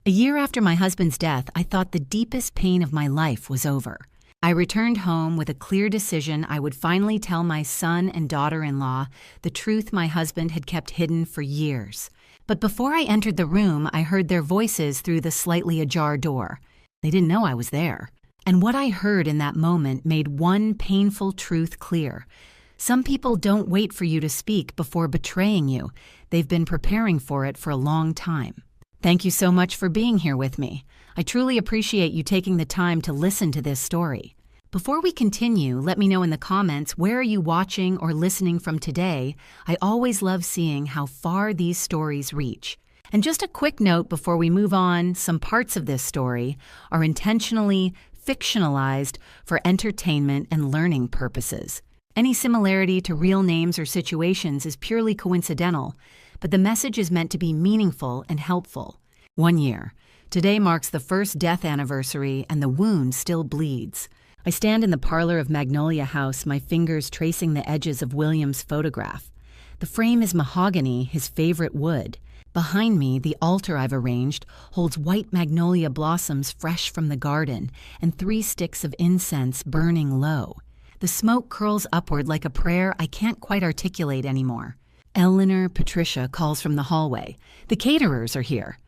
A year after my husband's death, I thought the deepest pain of my life was over. I returned home with a clear decision I would finally tell my son and daughter-in-law the truth my husband had kept hidden for years. But before I entered the room, I heard their voices through the slightly ajar door. They didn't know I was there. And what I heard in that moment made one painful truth clear. Some people don't wait for you to speak before betraying you. They've been preparing for it for a long time. Thank you so much for being here with me. I truly appreciate you taking the time to listen to this story. Before we continue, let me know in the comments where are you watching or listening from today. I always love seeing how far these stories reach. And just a quick note before we move on, some parts of this story are intentionally fictionalized for entertainment and learning purposes. Any similarity to real names or situations is purely coincidental, but the message is meant to be meaningful and helpful. 1 year. Today marks the first death anniversary and the wound still bleeds. I stand in the parlor of Magnolia House, my fingers tracing the edges of William's photograph. The frame is mahogany, his favorite wood. Behind me, the altar I've arranged holds white magnolia blossoms fresh from the garden and 3 sticks of incense burning low. The smoke curls upward like a prayer I can't quite articulate anymore. Eleanor Patricia calls from the hallway. The caterers are here.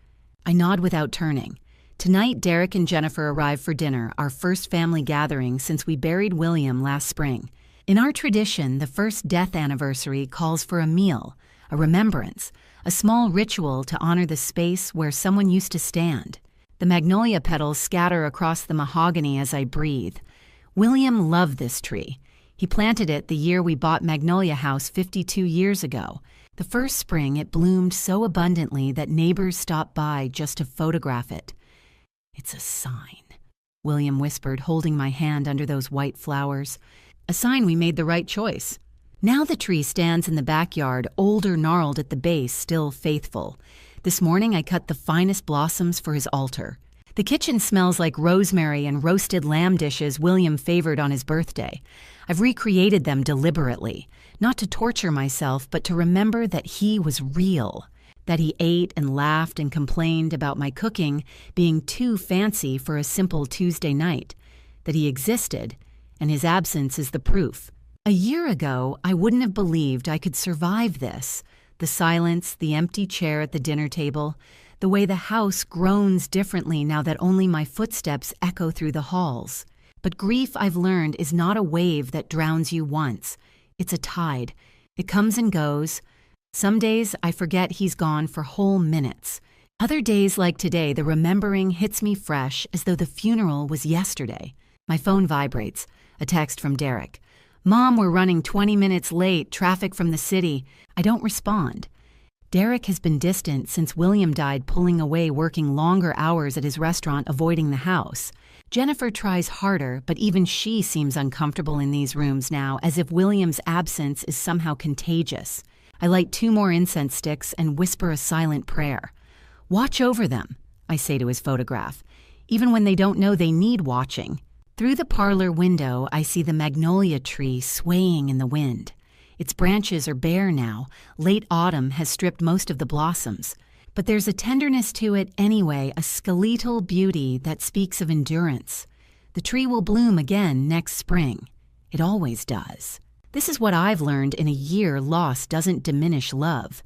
I nod without turning. Tonight, Derek and Jennifer arrive for dinner, our first family gathering since we buried William last spring. In our tradition, the first death anniversary calls for a meal, a remembrance, a small ritual to honor the space where someone used to stand. The magnolia petals scatter across the mahogany as I breathe. William loved this tree. He planted it the year we bought Magnolia House 52 years ago. The first spring, it bloomed so abundantly that neighbors stopped by just to photograph it. "It's a sign," William whispered, holding my hand under those white flowers. "A sign we made the right choice." Now the tree stands in the backyard, old or gnarled at the base, still faithful. This morning I cut the finest blossoms for his altar. The kitchen smells like rosemary and roasted lamb dishes William favored on his birthday. I've recreated them deliberately, not to torture myself, but to remember that he was real, that he ate and laughed and complained about my cooking being too fancy for a simple Tuesday night, that he existed, and his absence is the proof. A year ago, I wouldn't have believed I could survive this. The silence, the empty chair at the dinner table, the way the house groans differently now that only my footsteps echo through the halls. But grief, I've learned, is not a wave that drowns you once. It's a tide. It comes and goes. Some days I forget he's gone for whole minutes. Other days like today, the remembering hits me fresh as though the funeral was yesterday. My phone vibrates. A text from Derek. "Mom, we're running 20 minutes late, traffic from the city." I don't respond. Derek has been distant since William died, pulling away, working longer hours at his restaurant, avoiding the house. Jennifer tries harder, but even she seems uncomfortable in these rooms now, as if William's absence is somehow contagious. I light 2 more incense sticks and whisper a silent prayer. "Watch over them," I say to his photograph, even when they don't know they need watching. Through the parlor window, I see the magnolia tree swaying in the wind. Its branches are bare now. Late autumn has stripped most of the blossoms. But there's a tenderness to it anyway, a skeletal beauty that speaks of endurance. The tree will bloom again next spring. It always does. This is what I've learned in a year. Loss doesn't diminish love.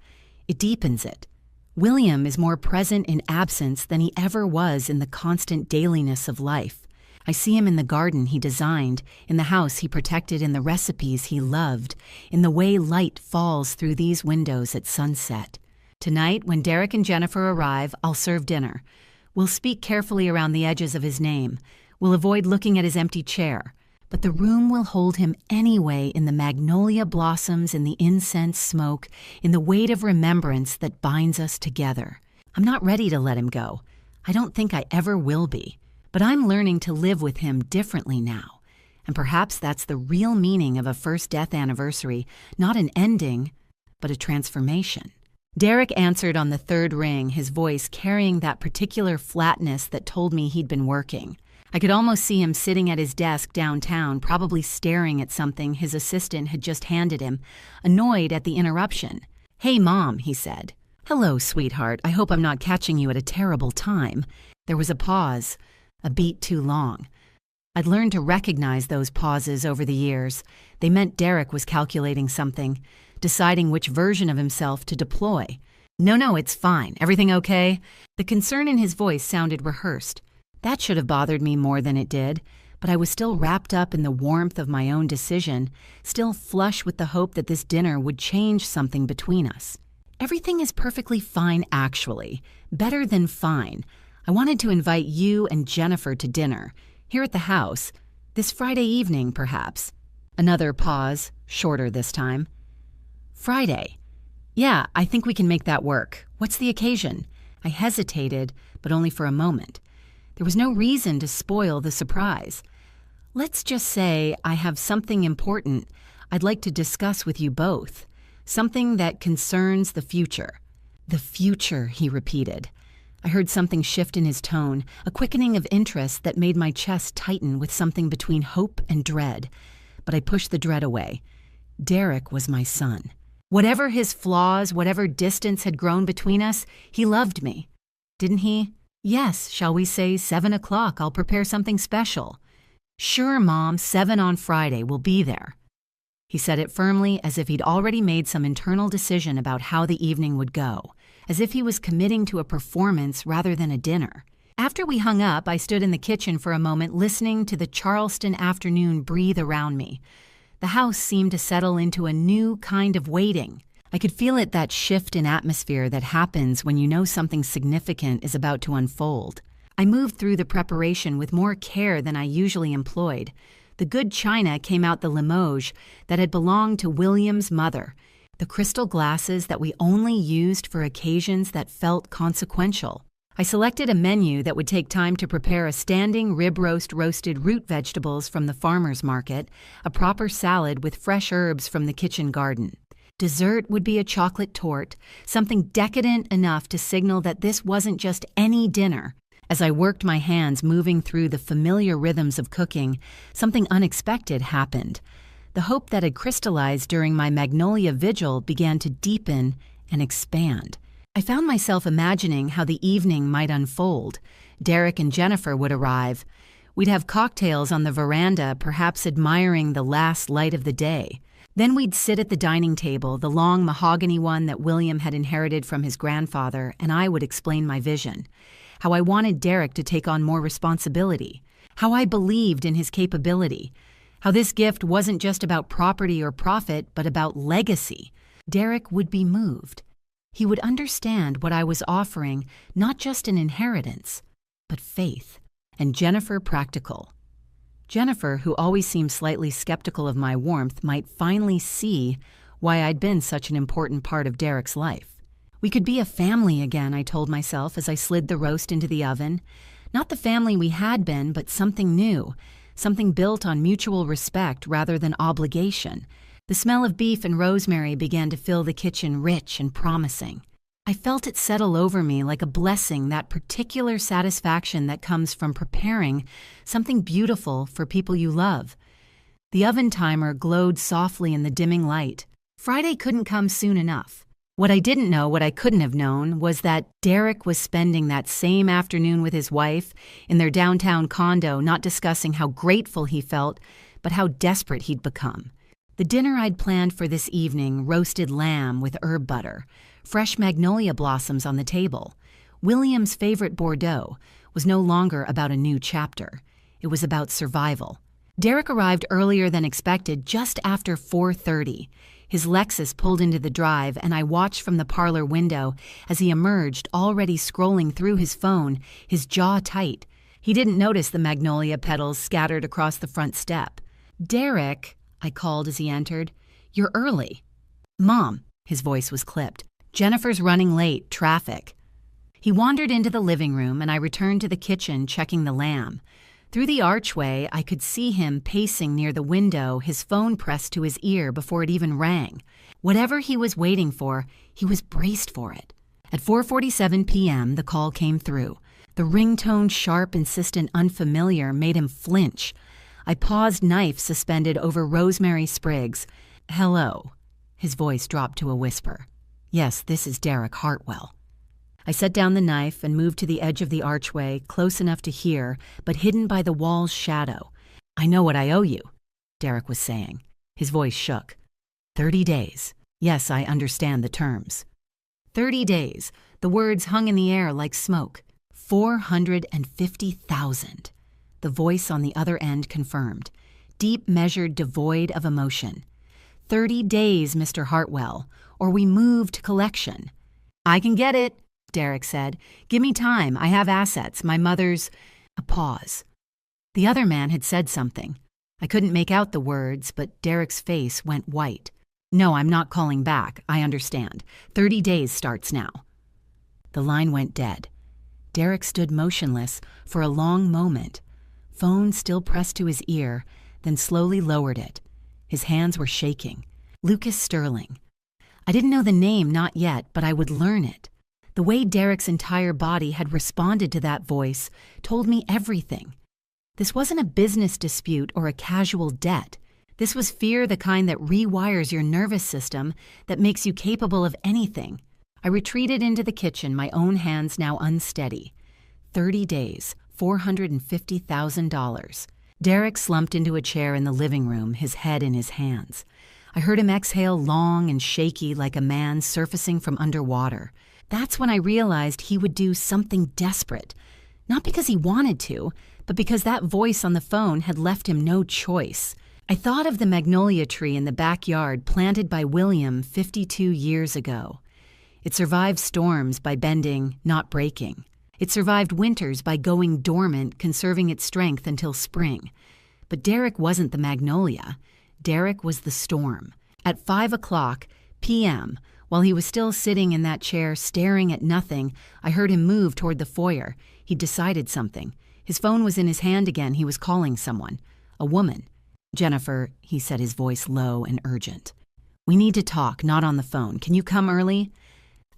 It deepens it. William is more present in absence than he ever was in the constant dailiness of life. I see him in the garden he designed, in the house he protected, in the recipes he loved, in the way light falls through these windows at sunset. Tonight, when Derek and Jennifer arrive, I'll serve dinner. We'll speak carefully around the edges of his name. We'll avoid looking at his empty chair. But the room will hold him anyway, in the magnolia blossoms, in the incense smoke, in the weight of remembrance that binds us together. I'm not ready to let him go. I don't think I ever will be. But I'm learning to live with him differently now. And perhaps that's the real meaning of a first death anniversary, not an ending, but a transformation. Derek answered on the 3rd ring, his voice carrying that particular flatness that told me he'd been working. I could almost see him sitting at his desk downtown, probably staring at something his assistant had just handed him, annoyed at the interruption. "Hey, Mom," he said. "Hello, sweetheart. I hope I'm not catching you at a terrible time." There was a pause, a beat too long. I'd learned to recognize those pauses over the years. They meant Derek was calculating something, deciding which version of himself to deploy. No, it's fine. Everything okay?" The concern in his voice sounded rehearsed. That should have bothered me more than it did, but I was still wrapped up in the warmth of my own decision, still flush with the hope that this dinner would change something between us. "Everything is perfectly fine, actually. Better than fine. I wanted to invite you and Jennifer to dinner, here at the house, this Friday evening, perhaps." Another pause, shorter this time. "Friday. Yeah, I think we can make that work. What's the occasion?" I hesitated, but only for a moment. There was no reason to spoil the surprise. "Let's just say I have something important I'd like to discuss with you both. Something that concerns the future." "The future," he repeated. I heard something shift in his tone, a quickening of interest that made my chest tighten with something between hope and dread. But I pushed the dread away. Derek was my son. Whatever his flaws, whatever distance had grown between us, he loved me. Didn't he? "Yes, shall we say 7 o'clock? I'll prepare something special." "Sure, Mom, 7 on Friday. We'll be there." He said it firmly, as if he'd already made some internal decision about how the evening would go, as if he was committing to a performance rather than a dinner. After we hung up, I stood in the kitchen for a moment listening to the Charleston afternoon breathe around me. The house seemed to settle into a new kind of waiting. I could feel it, that shift in atmosphere that happens when you know something significant is about to unfold. I moved through the preparation with more care than I usually employed. The good china came out the Limoges that had belonged to William's mother, the crystal glasses that we only used for occasions that felt consequential. I selected a menu that would take time to prepare: a standing rib roast, roasted root vegetables from the farmer's market, a proper salad with fresh herbs from the kitchen garden. Dessert would be a chocolate torte, something decadent enough to signal that this wasn't just any dinner. As I worked my hands moving through the familiar rhythms of cooking, something unexpected happened. The hope that had crystallized during my Magnolia vigil began to deepen and expand. I found myself imagining how the evening might unfold. Derek and Jennifer would arrive. We'd have cocktails on the veranda, perhaps admiring the last light of the day. Then we'd sit at the dining table, the long mahogany one that William had inherited from his grandfather, and I would explain my vision. How I wanted Derek to take on more responsibility. How I believed in his capability. How this gift wasn't just about property or profit, but about legacy. Derek would be moved. He would understand what I was offering, not just an inheritance, but faith. And Jennifer practical. Jennifer, who always seemed slightly skeptical of my warmth, might finally see why I'd been such an important part of Derek's life. We could be a family again, I told myself as I slid the roast into the oven. Not the family we had been, but something new, something built on mutual respect rather than obligation. The smell of beef and rosemary began to fill the kitchen, rich and promising. I felt it settle over me like a blessing, that particular satisfaction that comes from preparing something beautiful for people you love. The oven timer glowed softly in the dimming light. Friday couldn't come soon enough. What I didn't know, what I couldn't have known, was that Derek was spending that same afternoon with his wife in their downtown condo, not discussing how grateful he felt, but how desperate he'd become. The dinner I'd planned for this evening: roasted lamb with herb butter, fresh magnolia blossoms on the table. William's favorite Bordeaux was no longer about a new chapter. It was about survival. Derek arrived earlier than expected, just after 4:30. His Lexus pulled into the drive, and I watched from the parlor window as he emerged, already scrolling through his phone, his jaw tight. He didn't notice the magnolia petals scattered across the front step. "Derek," I called as he entered, "you're early." "Mom," his voice was clipped. "Jennifer's running late, traffic." He wandered into the living room, and I returned to the kitchen, checking the lamb. Through the archway, I could see him pacing near the window, his phone pressed to his ear before it even rang. Whatever he was waiting for, he was braced for it. At 4:47 p.m., the call came through. The ringtone, sharp, insistent, unfamiliar, made him flinch. I paused, knife suspended over rosemary sprigs. "Hello." His voice dropped to a whisper. Yes, this is Derek Hartwell. I set down the knife and moved to the edge of the archway, close enough to hear, but hidden by the wall's shadow. I know what I owe you, Derek was saying. His voice shook. 30 days. Yes, I understand the terms. 30 days. The words hung in the air like smoke. 450,000. The voice on the other end confirmed. Deep measured, devoid of emotion. 30 days, Mr. Hartwell, or we move to collection. I can get it, Derek said. Give me time. I have assets. My mother's... A pause. The other man had said something. I couldn't make out the words, but Derek's face went white. No, I'm not calling back. I understand. 30 days starts now. The line went dead. Derek stood motionless for a long moment. Phone still pressed to his ear, then slowly lowered it. His hands were shaking. Lucas Sterling. I didn't know the name, not yet, but I would learn it. The way Derek's entire body had responded to that voice told me everything. This wasn't a business dispute or a casual debt. This was fear, the kind that rewires your nervous system, that makes you capable of anything. I retreated into the kitchen, my own hands now unsteady. 30 days, $450,000. Derek slumped into a chair in the living room, his head in his hands. I heard him exhale long and shaky like a man surfacing from underwater. That's when I realized he would do something desperate. Not because he wanted to, but because that voice on the phone had left him no choice. I thought of the magnolia tree in the backyard planted by William 52 years ago. It survived storms by bending, not breaking. It survived winters by going dormant, conserving its strength until spring. But Derek wasn't the magnolia. Derek was the storm. At 5:00 p.m., while he was still sitting in that chair staring at nothing, I heard him move toward the foyer. He'd decided something. His phone was in his hand again. He was calling someone. A woman. Jennifer, he said, his voice low and urgent. We need to talk, not on the phone. Can you come early?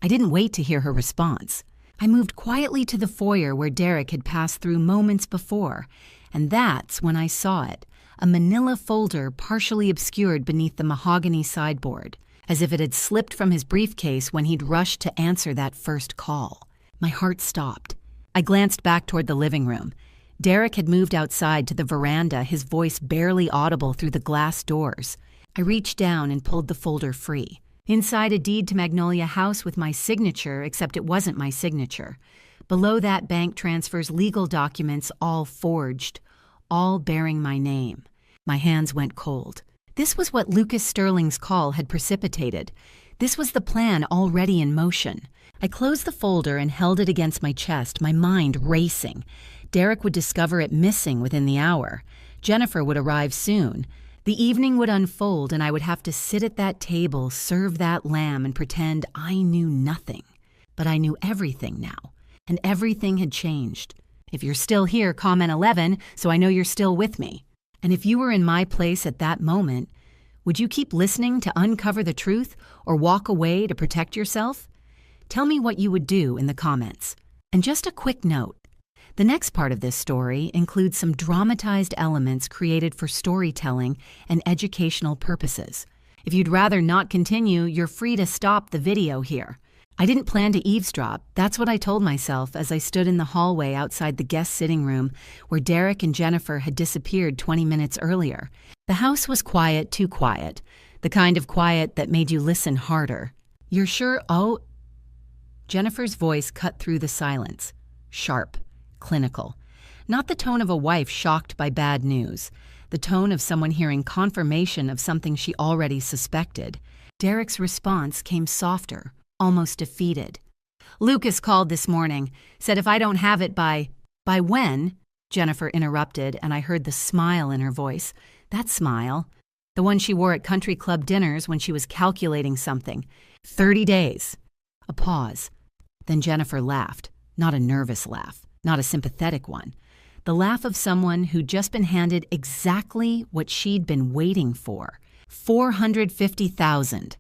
I didn't wait to hear her response. I moved quietly to the foyer where Derek had passed through moments before, and that's when I saw it, a manila folder partially obscured beneath the mahogany sideboard, as if it had slipped from his briefcase when he'd rushed to answer that first call. My heart stopped. I glanced back toward the living room. Derek had moved outside to the veranda, his voice barely audible through the glass doors. I reached down and pulled the folder free. Inside, a deed to Magnolia House with my signature, except it wasn't my signature. Below that, bank transfers, legal documents, all forged, all bearing my name. My hands went cold. This was what Lucas Sterling's call had precipitated. This was the plan already in motion. I closed the folder and held it against my chest, my mind racing. Derek would discover it missing within the hour. Jennifer would arrive soon. The evening would unfold, and I would have to sit at that table, serve that lamb, and pretend I knew nothing. But I knew everything now, and everything had changed. If you're still here, comment 11, so I know you're still with me. And if you were in my place at that moment, would you keep listening to uncover the truth or walk away to protect yourself? Tell me what you would do in the comments. And just a quick note. The next part of this story includes some dramatized elements created for storytelling and educational purposes. If you'd rather not continue, you're free to stop the video here. I didn't plan to eavesdrop. That's what I told myself as I stood in the hallway outside the guest sitting room where Derek and Jennifer had disappeared 20 minutes earlier. The house was quiet, too quiet. The kind of quiet that made you listen harder. You're sure? Oh. Jennifer's voice cut through the silence. Sharp. Clinical. Not the tone of a wife shocked by bad news. The tone of someone hearing confirmation of something she already suspected. Derek's response came softer, almost defeated. Lucas called this morning, said if I don't have it by when? Jennifer interrupted, and I heard the smile in her voice. That smile. The one she wore at country club dinners when she was calculating something. 30 days. A pause. Then Jennifer laughed. Not a nervous laugh. Not a sympathetic one. The laugh of someone who'd just been handed exactly what she'd been waiting for. 450,000.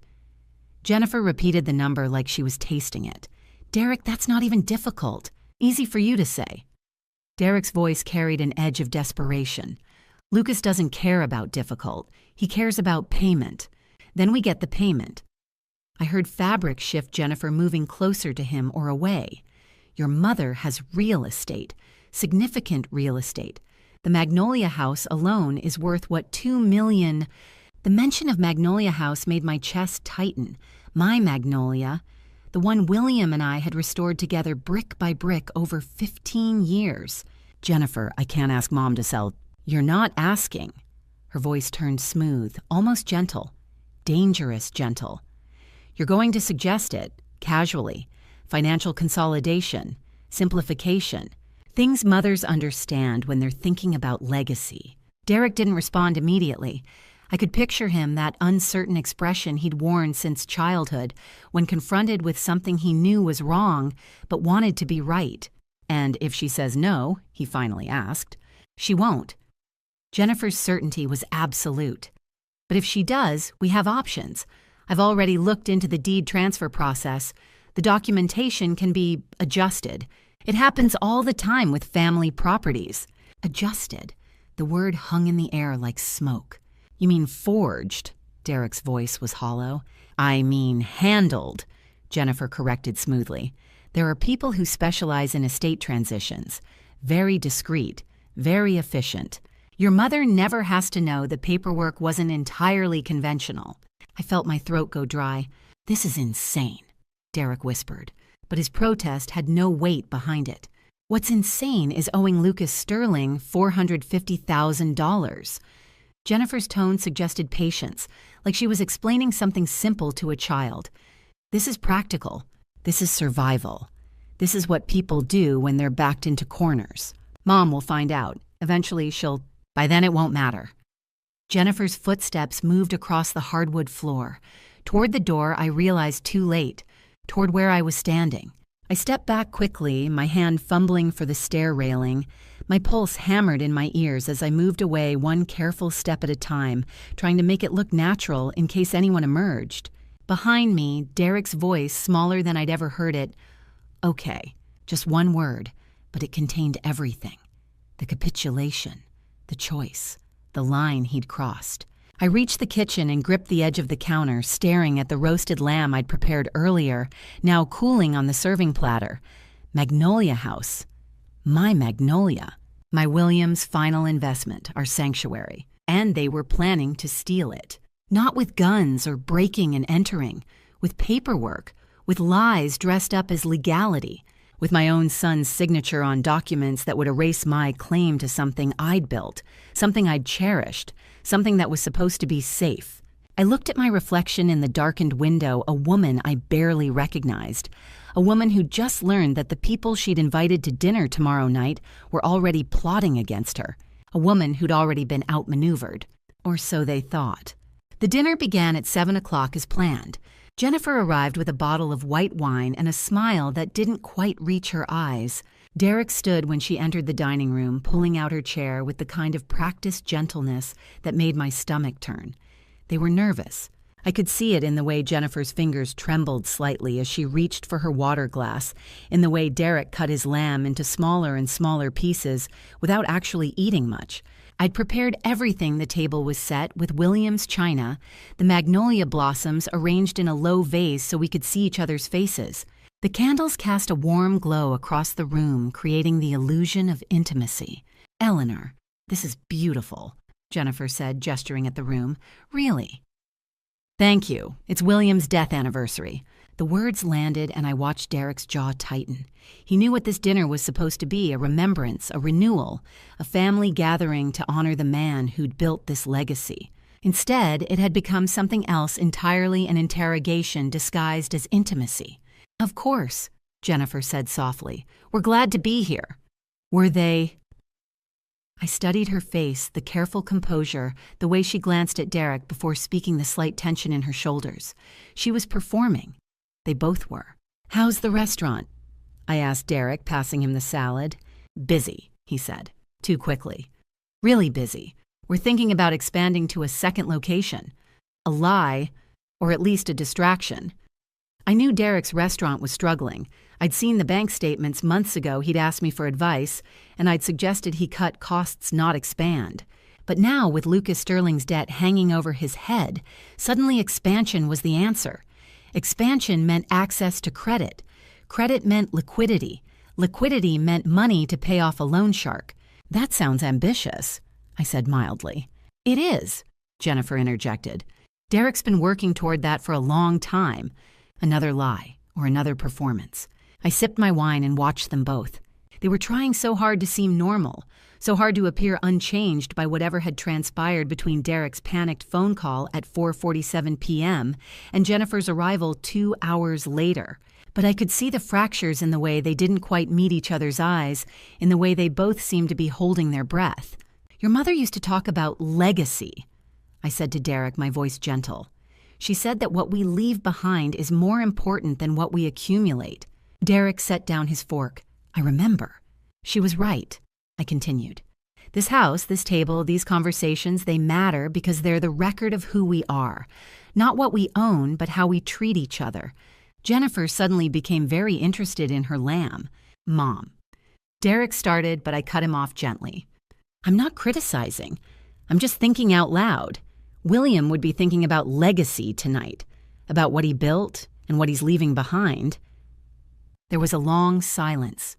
Jennifer repeated the number like she was tasting it. Derek, that's not even difficult. Easy for you to say. Derek's voice carried an edge of desperation. Lucas doesn't care about difficult. He cares about payment. Then we get the payment. I heard fabric shift Jennifer moving closer to him or away. Your mother has real estate, significant real estate. The Magnolia House alone is worth, what, $2 million? The mention of Magnolia House made my chest tighten. My Magnolia, the one William and I had restored together brick by brick over 15 years. Jennifer, I can't ask Mom to sell. You're not asking. Her voice turned smooth, almost gentle. Dangerous gentle. You're going to suggest it, casually. Financial consolidation, simplification. Things mothers understand when they're thinking about legacy. Derek didn't respond immediately. I could picture him, that uncertain expression he'd worn since childhood, when confronted with something he knew was wrong, but wanted to be right. And if she says no, he finally asked, she won't. Jennifer's certainty was absolute. But if she does, we have options. I've already looked into the deed transfer process. The documentation can be adjusted. It happens all the time with family properties. Adjusted. The word hung in the air like smoke. You mean forged? Derek's voice was hollow. I mean handled, Jennifer corrected smoothly. There are people who specialize in estate transitions. Very discreet, very efficient. Your mother never has to know the paperwork wasn't entirely conventional. I felt my throat go dry. This is insane, Derek whispered, but his protest had no weight behind it. What's insane is owing Lucas Sterling $450,000. Jennifer's tone suggested patience, like she was explaining something simple to a child. This is practical. This is survival. This is what people do when they're backed into corners. Mom will find out. Eventually by then it won't matter. Jennifer's footsteps moved across the hardwood floor. Toward the door, I realized too late. Toward where I was standing. I stepped back quickly, my hand fumbling for the stair railing. My pulse hammered in my ears as I moved away one careful step at a time, trying to make it look natural in case anyone emerged. Behind me, Derek's voice, smaller than I'd ever heard it. Okay, just one word, but it contained everything. The capitulation, the choice, the line he'd crossed. I reached the kitchen and gripped the edge of the counter, staring at the roasted lamb I'd prepared earlier, now cooling on the serving platter. Magnolia House. My Magnolia. My Williams' final investment, our sanctuary. And they were planning to steal it. Not with guns or breaking and entering. With paperwork. With lies dressed up as legality. With my own son's signature on documents that would erase my claim to something I'd built. Something I'd cherished. Something that was supposed to be safe. I looked at my reflection in the darkened window, a woman I barely recognized. A woman who'd just learned that the people she'd invited to dinner tomorrow night were already plotting against her. A woman who'd already been outmaneuvered. Or so they thought. The dinner began at 7 o'clock as planned. Jennifer arrived with a bottle of white wine and a smile that didn't quite reach her eyes. Derek stood when she entered the dining room, pulling out her chair with the kind of practiced gentleness that made my stomach turn. They were nervous. I could see it in the way Jennifer's fingers trembled slightly as she reached for her water glass, in the way Derek cut his lamb into smaller and smaller pieces without actually eating much. I'd prepared everything. The table was set with Williams china, the magnolia blossoms arranged in a low vase so we could see each other's faces. The candles cast a warm glow across the room, creating the illusion of intimacy. Eleanor, this is beautiful, Jennifer said, gesturing at the room. Really? Thank you. It's William's death anniversary. The words landed and I watched Derek's jaw tighten. He knew what this dinner was supposed to be, a remembrance, a renewal, a family gathering to honor the man who'd built this legacy. Instead, it had become something else entirely, an interrogation disguised as intimacy. Of course, Jennifer said softly. We're glad to be here. Were they? I studied her face, the careful composure, the way she glanced at Derek before speaking, the slight tension in her shoulders. She was performing. They both were. How's the restaurant? I asked Derek, passing him the salad. Busy, he said, too quickly. Really busy. We're thinking about expanding to a second location. A lie, or at least a distraction. I knew Derek's restaurant was struggling. I'd seen the bank statements months ago. He'd asked me for advice, and I'd suggested he cut costs, not expand. But now, with Lucas Sterling's debt hanging over his head, suddenly expansion was the answer. Expansion meant access to credit. Credit meant liquidity. Liquidity meant money to pay off a loan shark. That sounds ambitious, I said mildly. It is, Jennifer interjected. Derek's been working toward that for a long time. Another lie, or another performance. I sipped my wine and watched them both. They were trying so hard to seem normal, so hard to appear unchanged by whatever had transpired between Derek's panicked phone call at 4:47 p.m. and Jennifer's arrival 2 hours later. But I could see the fractures in the way they didn't quite meet each other's eyes, in the way they both seemed to be holding their breath. Your mother used to talk about legacy, I said to Derek, my voice gentle. She said that what we leave behind is more important than what we accumulate. Derek set down his fork. I remember. She was right, I continued. This house, this table, these conversations, they matter because they're the record of who we are. Not what we own, but how we treat each other. Jennifer suddenly became very interested in her lamb, Mom. Derek started, but I cut him off gently. I'm not criticizing. I'm just thinking out loud. William would be thinking about legacy tonight, about what he built and what he's leaving behind. There was a long silence.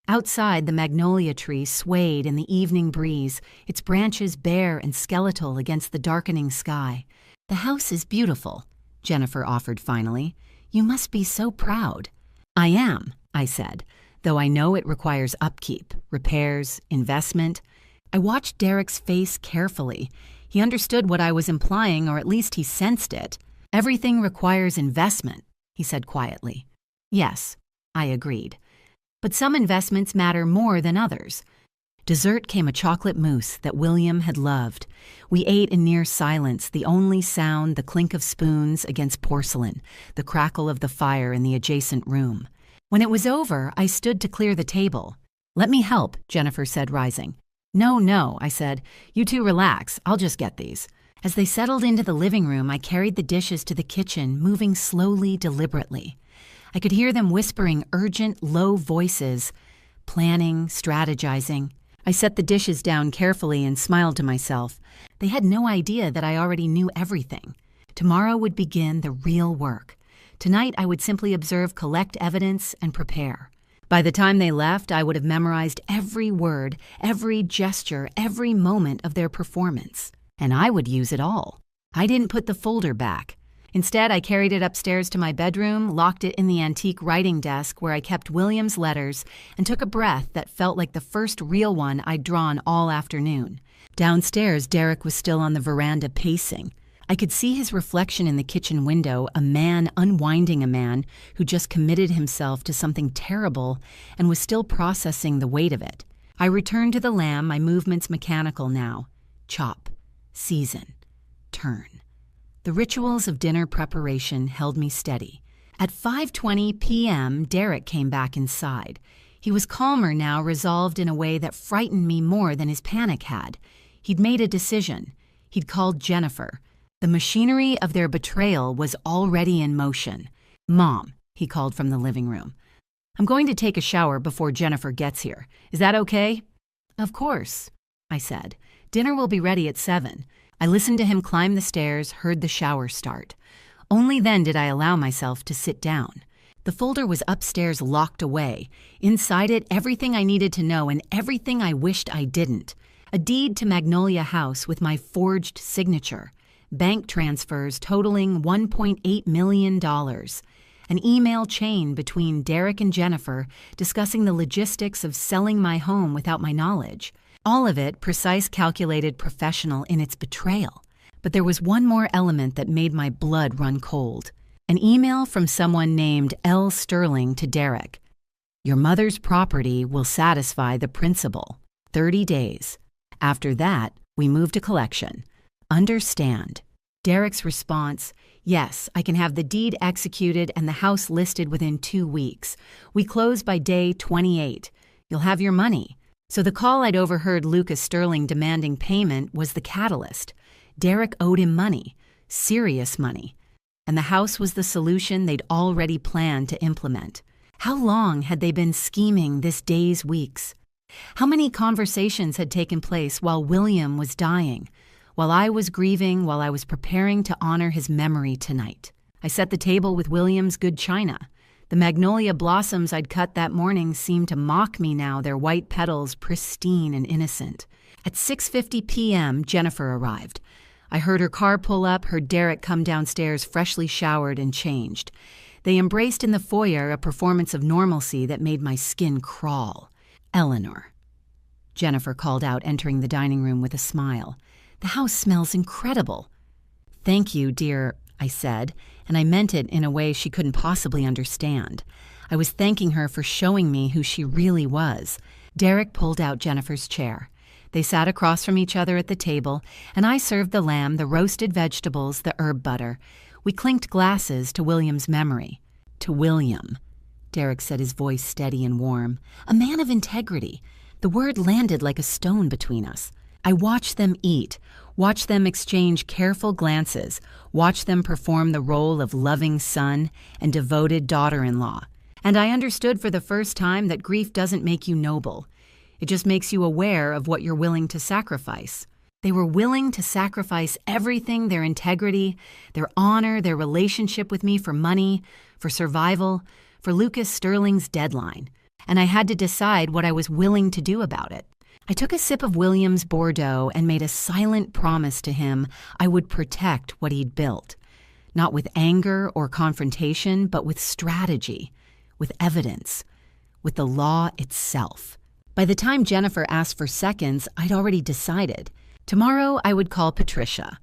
Outside, the magnolia tree swayed in the evening breeze, its branches bare and skeletal against the darkening sky. The house is beautiful, Jennifer offered finally. You must be so proud. I am, I said, though I know it requires upkeep, repairs, investment. I watched Derek's face carefully. He understood what I was implying, or at least he sensed it. Everything requires investment, he said quietly. Yes, I agreed. But some investments matter more than others. Dessert came a chocolate mousse that William had loved. We ate in near silence, the only sound the clink of spoons against porcelain, the crackle of the fire in the adjacent room. When it was over, I stood to clear the table. Let me help, Jennifer said, rising. No, I said. You two relax. I'll just get these. As they settled into the living room, I carried the dishes to the kitchen, moving slowly, deliberately. I could hear them whispering urgent, low voices, planning, strategizing. I set the dishes down carefully and smiled to myself. They had no idea that I already knew everything. Tomorrow would begin the real work. Tonight I would simply observe, collect evidence, and prepare. By the time they left, I would have memorized every word, every gesture, every moment of their performance. And I would use it all. I didn't put the folder back. Instead, I carried it upstairs to my bedroom, locked it in the antique writing desk where I kept William's letters, and took a breath that felt like the first real one I'd drawn all afternoon. Downstairs, Derek was still on the veranda pacing. I could see his reflection in the kitchen window, a man unwinding a man who just committed himself to something terrible and was still processing the weight of it. I returned to the lamb, my movements mechanical now. Chop, season, turn. The rituals of dinner preparation held me steady. At 5:20 p.m., Derek came back inside. He was calmer now, resolved in a way that frightened me more than his panic had. He'd made a decision. He'd called Jennifer. The machinery of their betrayal was already in motion. Mom, he called from the living room. I'm going to take a shower before Jennifer gets here. Is that okay? Of course, I said. Dinner will be ready at 7. I listened to him climb the stairs, heard the shower start. Only then did I allow myself to sit down. The folder was upstairs locked away. Inside it, everything I needed to know and everything I wished I didn't. A deed to Magnolia House with my forged signature. Bank transfers totaling $1.8 million. An email chain between Derek and Jennifer discussing the logistics of selling my home without my knowledge. All of it precise, calculated, professional in its betrayal. But there was one more element that made my blood run cold. An email from someone named L. Sterling to Derek. Your mother's property will satisfy the principal. 30 days. After that, we move to collection. Understand. Derek's response, yes, I can have the deed executed and the house listed within 2 weeks. We close by day 28. You'll have your money. So the call I'd overheard Lucas Sterling demanding payment was the catalyst. Derek owed him money, serious money. And the house was the solution they'd already planned to implement. How long had they been scheming this day's weeks? How many conversations had taken place while William was dying, while I was grieving, while I was preparing to honor his memory tonight? I set the table with William's good china. The magnolia blossoms I'd cut that morning seemed to mock me now, their white petals pristine and innocent. At 6:50 p.m., Jennifer arrived. I heard her car pull up, heard Derek come downstairs freshly showered and changed. They embraced in the foyer, a performance of normalcy that made my skin crawl. "Eleanor," Jennifer called out, entering the dining room with a smile. "The house smells incredible." "Thank you, dear," I said, and I meant it in a way she couldn't possibly understand. I was thanking her for showing me who she really was. Derek pulled out Jennifer's chair. They sat across from each other at the table, and I served the lamb, the roasted vegetables, the herb butter. We clinked glasses to William's memory. "To William," Derek said, his voice steady and warm. "A man of integrity." The word landed like a stone between us. I watched them eat, watched them exchange careful glances, watched them perform the role of loving son and devoted daughter-in-law. And I understood for the first time that grief doesn't make you noble. It just makes you aware of what you're willing to sacrifice. They were willing to sacrifice everything, their integrity, their honor, their relationship with me for money, for survival, for Lucas Sterling's deadline. And I had to decide what I was willing to do about it. I took a sip of William's Bordeaux and made a silent promise to him I would protect what he'd built. Not with anger or confrontation, but with strategy, with evidence, with the law itself. By the time Jennifer asked for seconds, I'd already decided. Tomorrow I would call Patricia.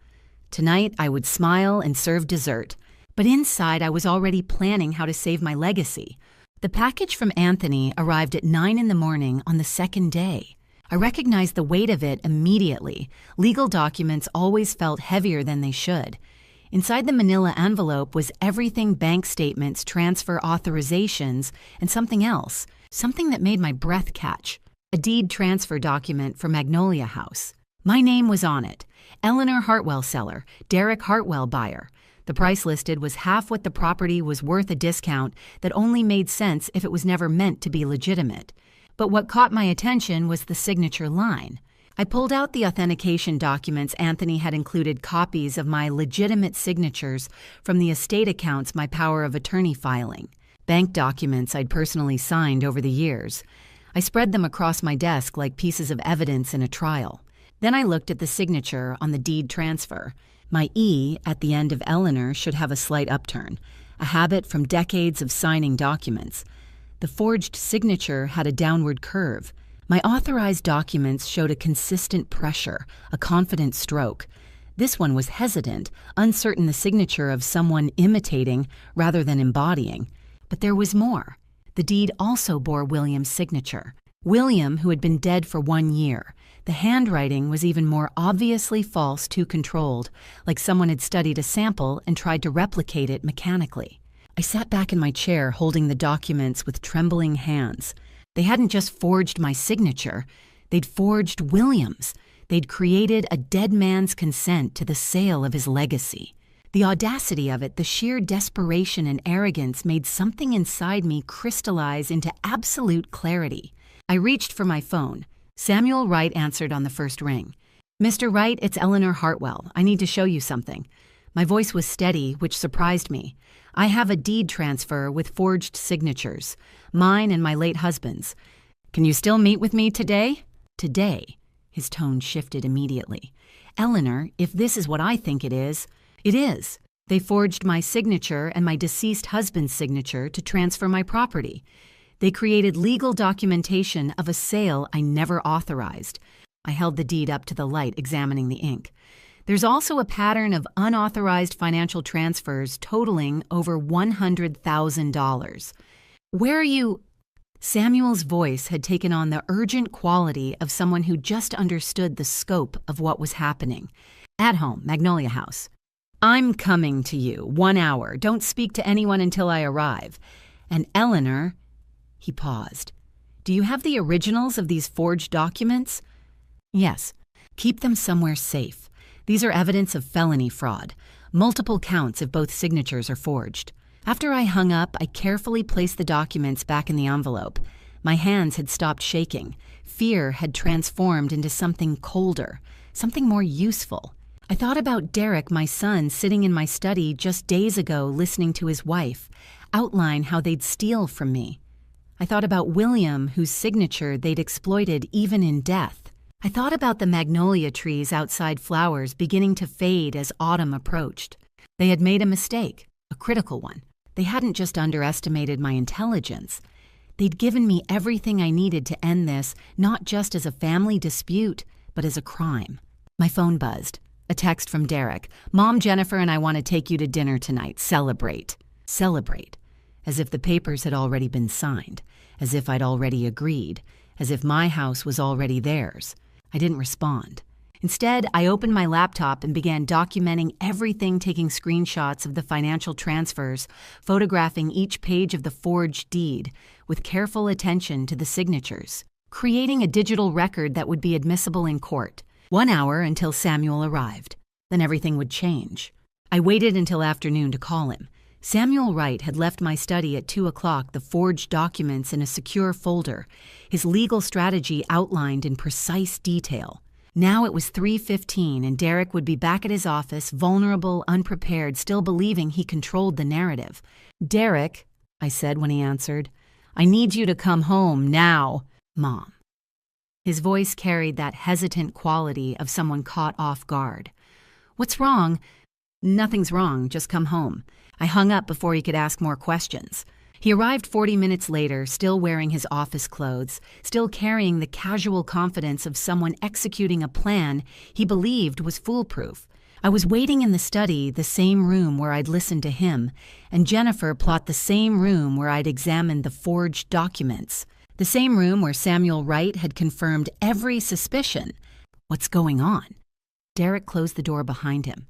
Tonight I would smile and serve dessert. But inside I was already planning how to save my legacy. The package from Anthony arrived at 9 in the morning on the second day. I recognized the weight of it immediately. Legal documents always felt heavier than they should. Inside the manila envelope was everything: bank statements, transfer authorizations, and something else. Something that made my breath catch. A deed transfer document for Magnolia House. My name was on it. Eleanor Hartwell seller, Derek Hartwell buyer. The price listed was half what the property was worth, a discount that only made sense if it was never meant to be legitimate. But what caught my attention was the signature line. I pulled out the authentication documents. Anthony had included copies of my legitimate signatures from the estate accounts, my power of attorney filing, bank documents I'd personally signed over the years. I spread them across my desk like pieces of evidence in a trial. Then I looked at the signature on the deed transfer. My E at the end of Eleanor should have a slight upturn, a habit from decades of signing documents. The forged signature had a downward curve. My authorized documents showed a consistent pressure, a confident stroke. This one was hesitant, uncertain, the signature of someone imitating rather than embodying. But there was more. The deed also bore William's signature. William, who had been dead for 1 year. The handwriting was even more obviously false, too controlled, like someone had studied a sample and tried to replicate it mechanically. I sat back in my chair, holding the documents with trembling hands. They hadn't just forged my signature, they'd forged William's. They'd created a dead man's consent to the sale of his legacy. The audacity of it, the sheer desperation and arrogance, made something inside me crystallize into absolute clarity. I reached for my phone. Samuel Wright answered on the first ring. "Mr. Wright, it's Eleanor Hartwell. I need to show you something." My voice was steady, which surprised me. "I have a deed transfer with forged signatures, mine and my late husband's. Can you still meet with me today?" "Today?" His tone shifted immediately. "Eleanor, if this is what I think it is, it is. They forged my signature and my deceased husband's signature to transfer my property. They created legal documentation of a sale I never authorized." I held the deed up to the light, examining the ink. "There's also a pattern of unauthorized financial transfers totaling over $100,000. Where are you?" Samuel's voice had taken on the urgent quality of someone who just understood the scope of what was happening. "At home, Magnolia House." "I'm coming to you. 1 hour. Don't speak to anyone until I arrive. And Eleanor..." He paused. "Do you have the originals of these forged documents?" "Yes. Keep them somewhere safe. These are evidence of felony fraud. Multiple counts if both signatures are forged." After I hung up, I carefully placed the documents back in the envelope. My hands had stopped shaking. Fear had transformed into something colder, something more useful. I thought about Derek, my son, sitting in my study just days ago listening to his wife outline how they'd steal from me. I thought about William, whose signature they'd exploited even in death. I thought about the magnolia trees outside, flowers beginning to fade as autumn approached. They had made a mistake, a critical one. They hadn't just underestimated my intelligence. They'd given me everything I needed to end this, not just as a family dispute, but as a crime. My phone buzzed. A text from Derek. "Mom, Jennifer and I want to take you to dinner tonight. Celebrate." Celebrate. As if the papers had already been signed. As if I'd already agreed. As if my house was already theirs. I didn't respond. Instead, I opened my laptop and began documenting everything, taking screenshots of the financial transfers, photographing each page of the forged deed, with careful attention to the signatures, creating a digital record that would be admissible in court. 1 hour until Samuel arrived. Then everything would change. I waited until afternoon to call him. Samuel Wright had left my study at 2 o'clock, the forged documents in a secure folder, his legal strategy outlined in precise detail. Now it was 3:15 and Derek would be back at his office, vulnerable, unprepared, still believing he controlled the narrative. "Derek," I said when he answered, "I need you to come home now, Mom." His voice carried that hesitant quality of someone caught off guard. "What's wrong?" "Nothing's wrong, just come home." I hung up before he could ask more questions. He arrived 40 minutes later, still wearing his office clothes, still carrying the casual confidence of someone executing a plan he believed was foolproof. I was waiting in the study, the same room where I'd listened to him, and Jennifer plot the same room where I'd examined the forged documents. The same room where Samuel Wright had confirmed every suspicion. What's going on? Derek closed the door behind him.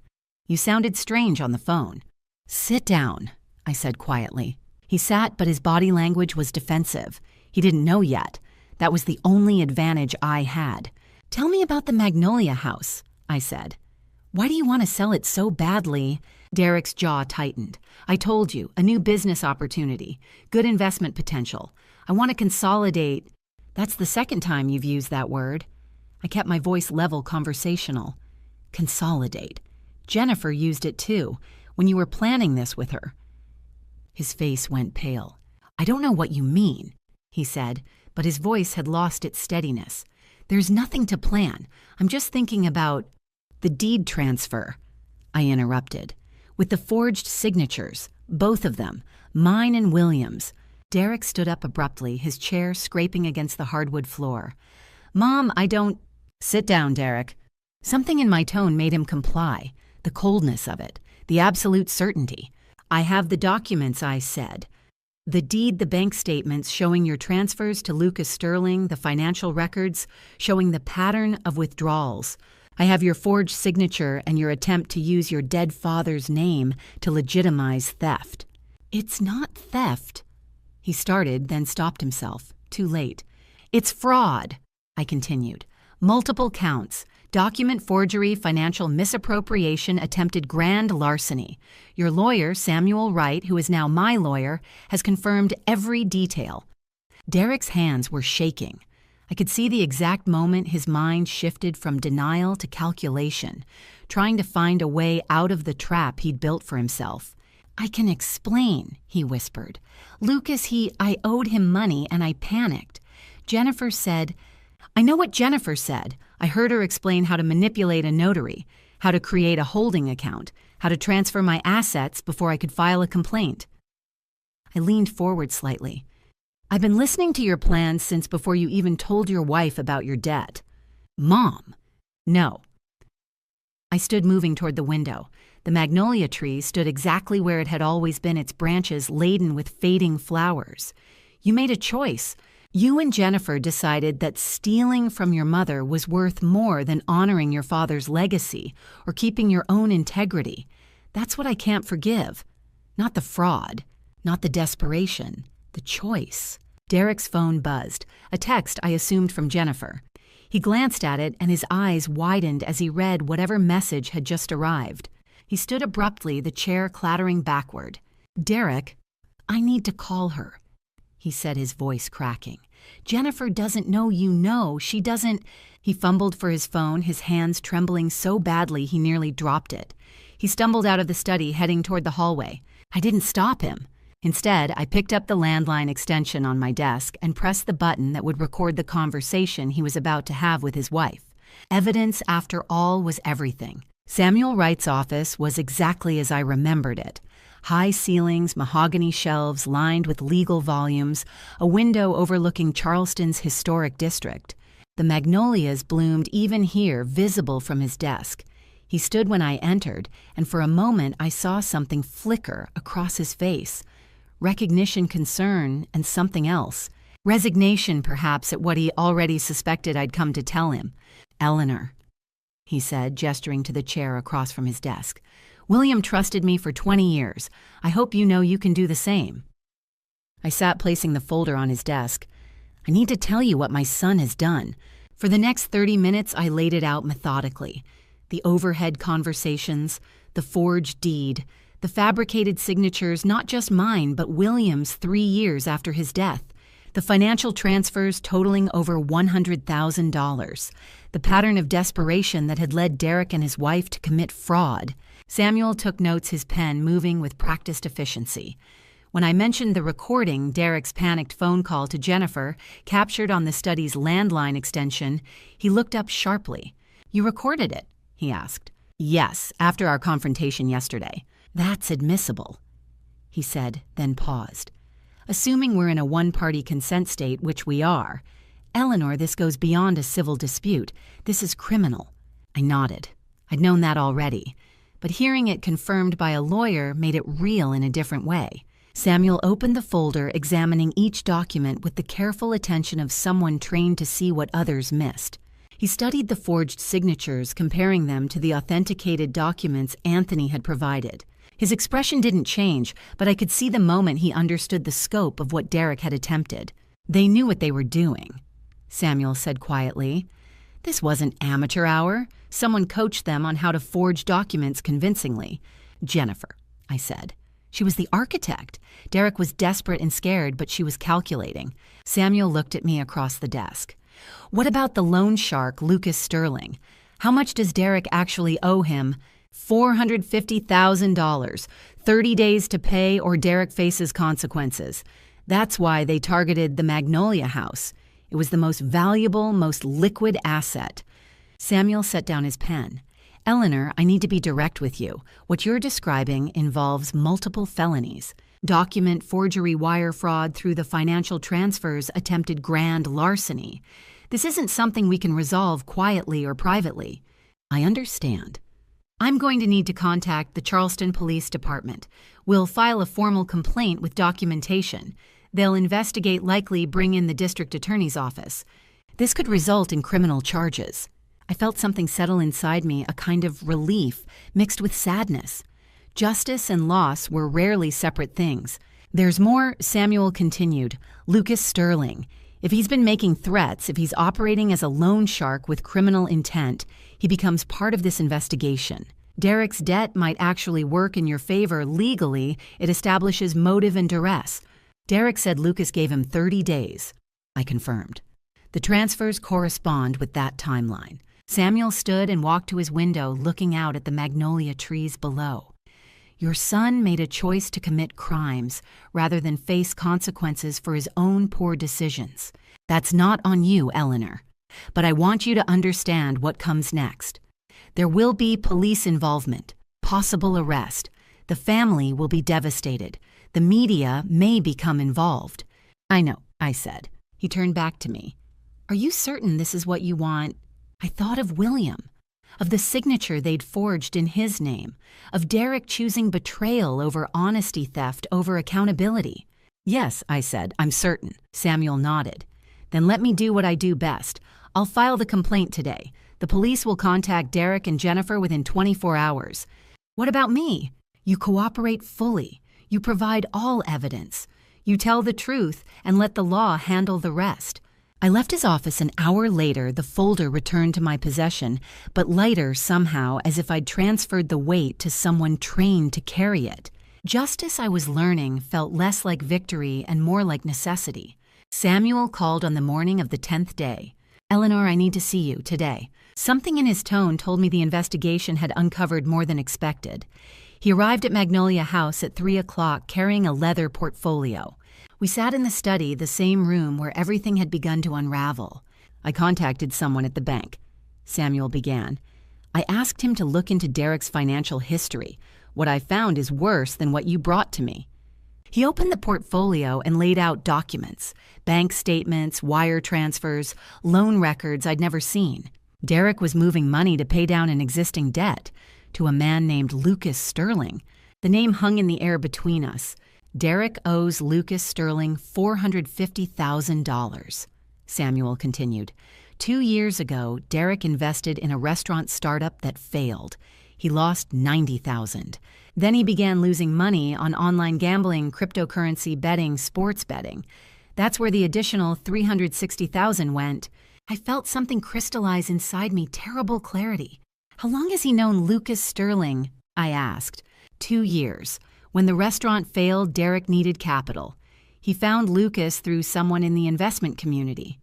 "You sounded strange on the phone." "Sit down," I said quietly. He sat, but his body language was defensive. He didn't know yet. That was the only advantage I had. "Tell me about the Magnolia House," I said. "Why do you want to sell it so badly?" Derek's jaw tightened. "I told you, a new business opportunity, good investment potential. I want to consolidate." "That's the second time you've used that word." I kept my voice level, conversational. "Consolidate. Jennifer used it too, when you were planning this with her." His face went pale. "I don't know what you mean," he said, but his voice had lost its steadiness. "There's nothing to plan. I'm just thinking about—" "The deed transfer," I interrupted. "With the forged signatures, both of them, mine and William's." Derek stood up abruptly, his chair scraping against the hardwood floor. "Mom, I don't—" "Sit down, Derek." Something in my tone made him comply. The coldness of it, the absolute certainty. "I have the documents," I said. "The deed, the bank statements showing your transfers to Lucas Sterling, the financial records showing the pattern of withdrawals. I have your forged signature and your attempt to use your dead father's name to legitimize theft." "It's not theft." He started, then stopped himself. Too late. "It's fraud," I continued. "Multiple counts. Document forgery, financial misappropriation, attempted grand larceny. Your lawyer, Samuel Wright, who is now my lawyer, has confirmed every detail." Derek's hands were shaking. I could see the exact moment his mind shifted from denial to calculation, trying to find a way out of the trap he'd built for himself. "I can explain," he whispered. "Lucas, I owed him money and I panicked. Jennifer said—" "I know what Jennifer said. I heard her explain how to manipulate a notary, how to create a holding account, how to transfer my assets before I could file a complaint." I leaned forward slightly. "I've been listening to your plans since before you even told your wife about your debt." "Mom!" "No." I stood moving toward the window. The magnolia tree stood exactly where it had always been, its branches laden with fading flowers. "You made a choice. You and Jennifer decided that stealing from your mother was worth more than honoring your father's legacy or keeping your own integrity. That's what I can't forgive. Not the fraud, not the desperation, the choice." Derek's phone buzzed, a text I assumed from Jennifer. He glanced at it and his eyes widened as he read whatever message had just arrived. He stood abruptly, the chair clattering backward. "Derek, I need to call her," he said, his voice cracking. "Jennifer doesn't know you know. She doesn't—" He fumbled for his phone, his hands trembling so badly he nearly dropped it. He stumbled out of the study, heading toward the hallway. I didn't stop him. Instead, I picked up the landline extension on my desk and pressed the button that would record the conversation he was about to have with his wife. Evidence, after all, was everything. Samuel Wright's office was exactly as I remembered it. High ceilings, mahogany shelves lined with legal volumes, a window overlooking Charleston's historic district. The magnolias bloomed even here, visible from his desk. He stood when I entered, and for a moment I saw something flicker across his face. Recognition, concern, and something else. Resignation, perhaps, at what he already suspected I'd come to tell him. "Eleanor," he said, gesturing to the chair across from his desk. "William trusted me for 20 years. I hope you know you can do the same." I sat placing the folder on his desk. "I need to tell you what my son has done." For the next 30 minutes, I laid it out methodically. The overhead conversations, the forged deed, the fabricated signatures, not just mine, but William's 3 years after his death, the financial transfers totaling over $100,000, the pattern of desperation that had led Derek and his wife to commit fraud. Samuel took notes, his pen moving with practiced efficiency. When I mentioned the recording, Derek's panicked phone call to Jennifer, captured on the study's landline extension, he looked up sharply. "You recorded it?" he asked. "Yes, after our confrontation yesterday." "That's admissible," he said, then paused. "Assuming we're in a one-party consent state, which we are. Eleanor, this goes beyond a civil dispute. This is criminal." I nodded. I'd known that already. But hearing it confirmed by a lawyer made it real in a different way. Samuel opened the folder, examining each document with the careful attention of someone trained to see what others missed. He studied the forged signatures, comparing them to the authenticated documents Anthony had provided. His expression didn't change, but I could see the moment he understood the scope of what Derek had attempted. "They knew what they were doing," Samuel said quietly. "This wasn't amateur hour. Someone coached them on how to forge documents convincingly." "Jennifer," I said. She was the architect. Derek was desperate and scared, but she was calculating. Samuel looked at me across the desk. "What about the loan shark, Lucas Sterling? How much does Derek actually owe him?" $450,000. 30 days to pay or Derek faces consequences. That's why they targeted the Magnolia House. It was the most valuable, most liquid asset. Samuel set down his pen. "Eleanor, I need to be direct with you. What you're describing involves multiple felonies. Document forgery, wire fraud through the financial transfers, attempted grand larceny. This isn't something we can resolve quietly or privately." "I understand." "I'm going to need to contact the Charleston Police Department. We'll file a formal complaint with documentation. They'll investigate, likely bring in the district attorney's office. This could result in criminal charges." I felt something settle inside me, a kind of relief mixed with sadness. Justice and loss were rarely separate things. "There's more," Samuel continued. "Lucas Sterling. If he's been making threats, if he's operating as a loan shark with criminal intent, he becomes part of this investigation. Derek's debt might actually work in your favor legally. It establishes motive and duress." Derek said Lucas gave him 30 days. I confirmed. The transfers correspond with that timeline. Samuel stood and walked to his window, looking out at the magnolia trees below. "Your son made a choice to commit crimes rather than face consequences for his own poor decisions. That's not on you, Eleanor. But I want you to understand what comes next. There will be police involvement, possible arrest. The family will be devastated. The media may become involved." "I know," I said. He turned back to me. "Are you certain this is what you want?" I thought of William, of the signature they'd forged in his name, of Derek choosing betrayal over honesty, theft over accountability. "Yes," I said, "I'm certain." Samuel nodded. "Then let me do what I do best. I'll file the complaint today. The police will contact Derek and Jennifer within 24 hours. What about me? You cooperate fully. You provide all evidence. You tell the truth and let the law handle the rest." I left his office an hour later. The folder returned to my possession, but lighter somehow, as if I'd transferred the weight to someone trained to carry it. Justice, I was learning, felt less like victory and more like necessity. Samuel called on the morning of the 10th day. Eleanor, I need to see you today. Something in his tone told me the investigation had uncovered more than expected. He arrived at Magnolia House at 3 o'clock carrying a leather portfolio. We sat in the study, the same room where everything had begun to unravel. I contacted someone at the bank. Samuel began. I asked him to look into Derek's financial history. What I found is worse than what you brought to me. He opened the portfolio and laid out documents, bank statements, wire transfers, loan records I'd never seen. Derek was moving money to pay down an existing debt to a man named Lucas Sterling. The name hung in the air between us. Derek owes Lucas Sterling $450,000. Samuel continued. 2 years ago, Derek invested in a restaurant startup that failed. He lost $90,000. Then he began losing money on online gambling, cryptocurrency betting, sports betting. That's where the additional $360,000 went. I felt something crystallize inside me, terrible clarity. How long has he known Lucas Sterling? I asked. 2 years. When the restaurant failed, Derek needed capital. He found Lucas through someone in the investment community.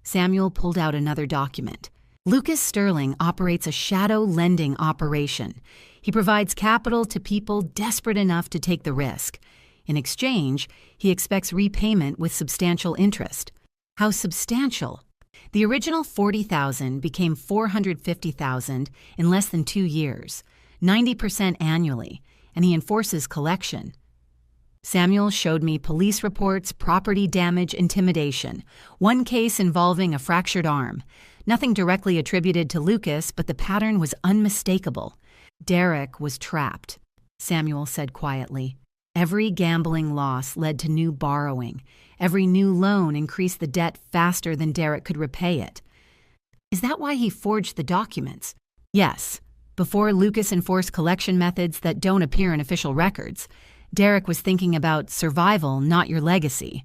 Samuel pulled out another document. Lucas Sterling operates a shadow lending operation. He provides capital to people desperate enough to take the risk. In exchange, he expects repayment with substantial interest. How substantial? The original $40,000 became $450,000 in less than 2 years, 90% annually, and he enforces collection. Samuel showed me police reports, property damage, intimidation, one case involving a fractured arm. Nothing directly attributed to Lucas, but the pattern was unmistakable. Derek was trapped, Samuel said quietly. Every gambling loss led to new borrowing. Every new loan increased the debt faster than Derek could repay it. Is that why he forged the documents? Yes. Before Lucas enforced collection methods that don't appear in official records, Derek was thinking about survival, not your legacy.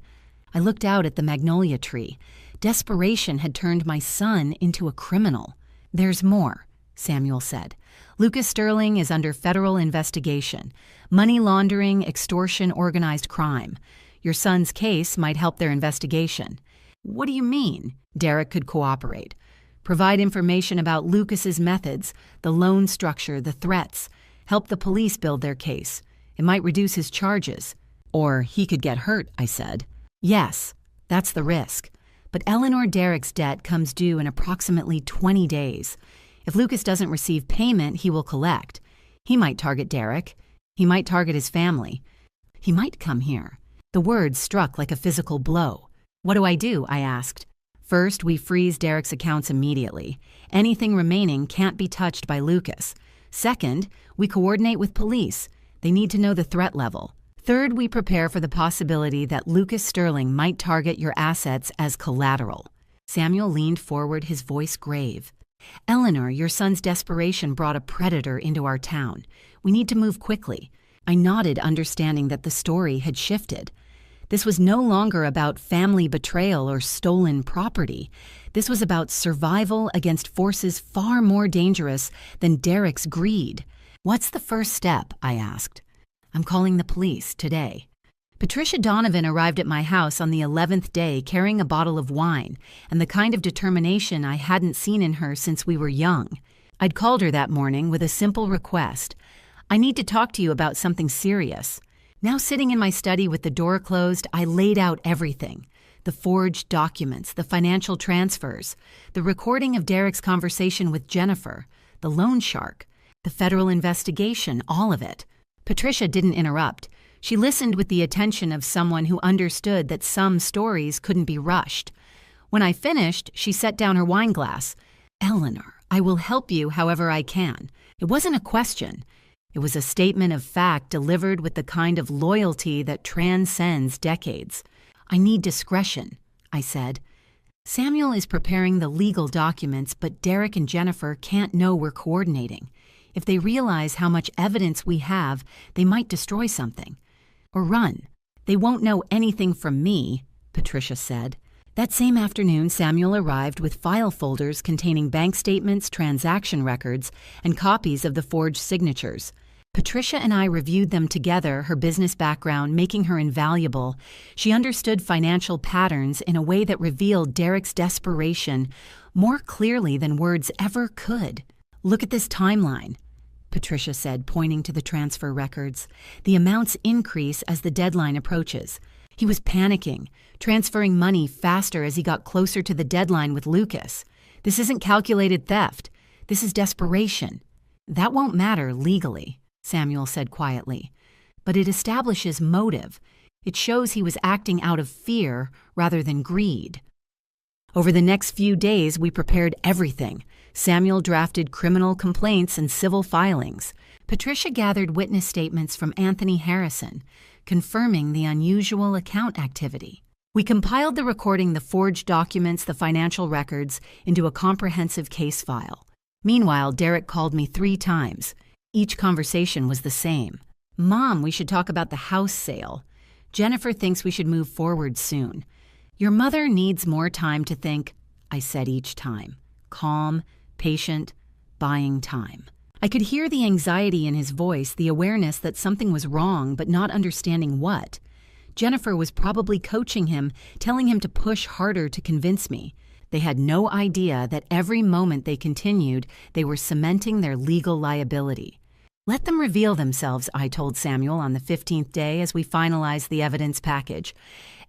I looked out at the magnolia tree. Desperation had turned my son into a criminal. There's more, Samuel said. Lucas Sterling is under federal investigation. Money laundering, extortion, organized crime. Your son's case might help their investigation. What do you mean? Derek could cooperate. Provide information about Lucas's methods, the loan structure, the threats. Help the police build their case. It might reduce his charges. Or he could get hurt, I said. Yes, that's the risk. But Eleanor Derek's debt comes due in approximately 20 days. If Lucas doesn't receive payment, he will collect. He might target Derek. He might target his family. He might come here. The words struck like a physical blow. What do? I asked. First, we freeze Derek's accounts immediately. Anything remaining can't be touched by Lucas. Second, we coordinate with police. They need to know the threat level. Third, we prepare for the possibility that Lucas Sterling might target your assets as collateral. Samuel leaned forward, his voice grave. Eleanor, your son's desperation brought a predator into our town. We need to move quickly. I nodded, understanding that the story had shifted. This was no longer about family betrayal or stolen property. This was about survival against forces far more dangerous than Derek's greed. What's the first step? I asked. I'm calling the police today. Patricia Donovan arrived at my house on the 11th day carrying a bottle of wine and the kind of determination I hadn't seen in her since we were young. I'd called her that morning with a simple request. I need to talk to you about something serious. Now sitting in my study with the door closed, I laid out everything. The forged documents, the financial transfers, the recording of Derek's conversation with Jennifer, the loan shark, the federal investigation, all of it. Patricia didn't interrupt. She listened with the attention of someone who understood that some stories couldn't be rushed. When I finished, she set down her wine glass. Eleanor, I will help you however I can. It wasn't a question. It was a statement of fact delivered with the kind of loyalty that transcends decades. I need discretion, I said. Samuel is preparing the legal documents, but Derek and Jennifer can't know we're coordinating. If they realize how much evidence we have, they might destroy something. Or run. They won't know anything from me, Patricia said. That same afternoon, Samuel arrived with file folders containing bank statements, transaction records, and copies of the forged signatures. Patricia and I reviewed them together, her business background making her invaluable. She understood financial patterns in a way that revealed Derek's desperation more clearly than words ever could. "Look at this timeline," Patricia said, pointing to the transfer records. "The amounts increase as the deadline approaches. He was panicking, transferring money faster as he got closer to the deadline with Lucas. This isn't calculated theft. This is desperation." "That won't matter legally," Samuel said quietly. "But it establishes motive. It shows he was acting out of fear rather than greed." Over the next few days, we prepared everything. Samuel drafted criminal complaints and civil filings. Patricia gathered witness statements from Anthony Harrison, confirming the unusual account activity. We compiled the recording, the forged documents, the financial records into a comprehensive case file. Meanwhile, Derek called me 3 times. Each conversation was the same. "Mom, we should talk about the house sale. Jennifer thinks we should move forward soon." "Your mother needs more time to think," I said each time. Calm, patient, buying time. I could hear the anxiety in his voice, the awareness that something was wrong but not understanding what. Jennifer was probably coaching him, telling him to push harder to convince me. They had no idea that every moment they continued, they were cementing their legal liability. "Let them reveal themselves," I told Samuel on the 15th day as we finalized the evidence package.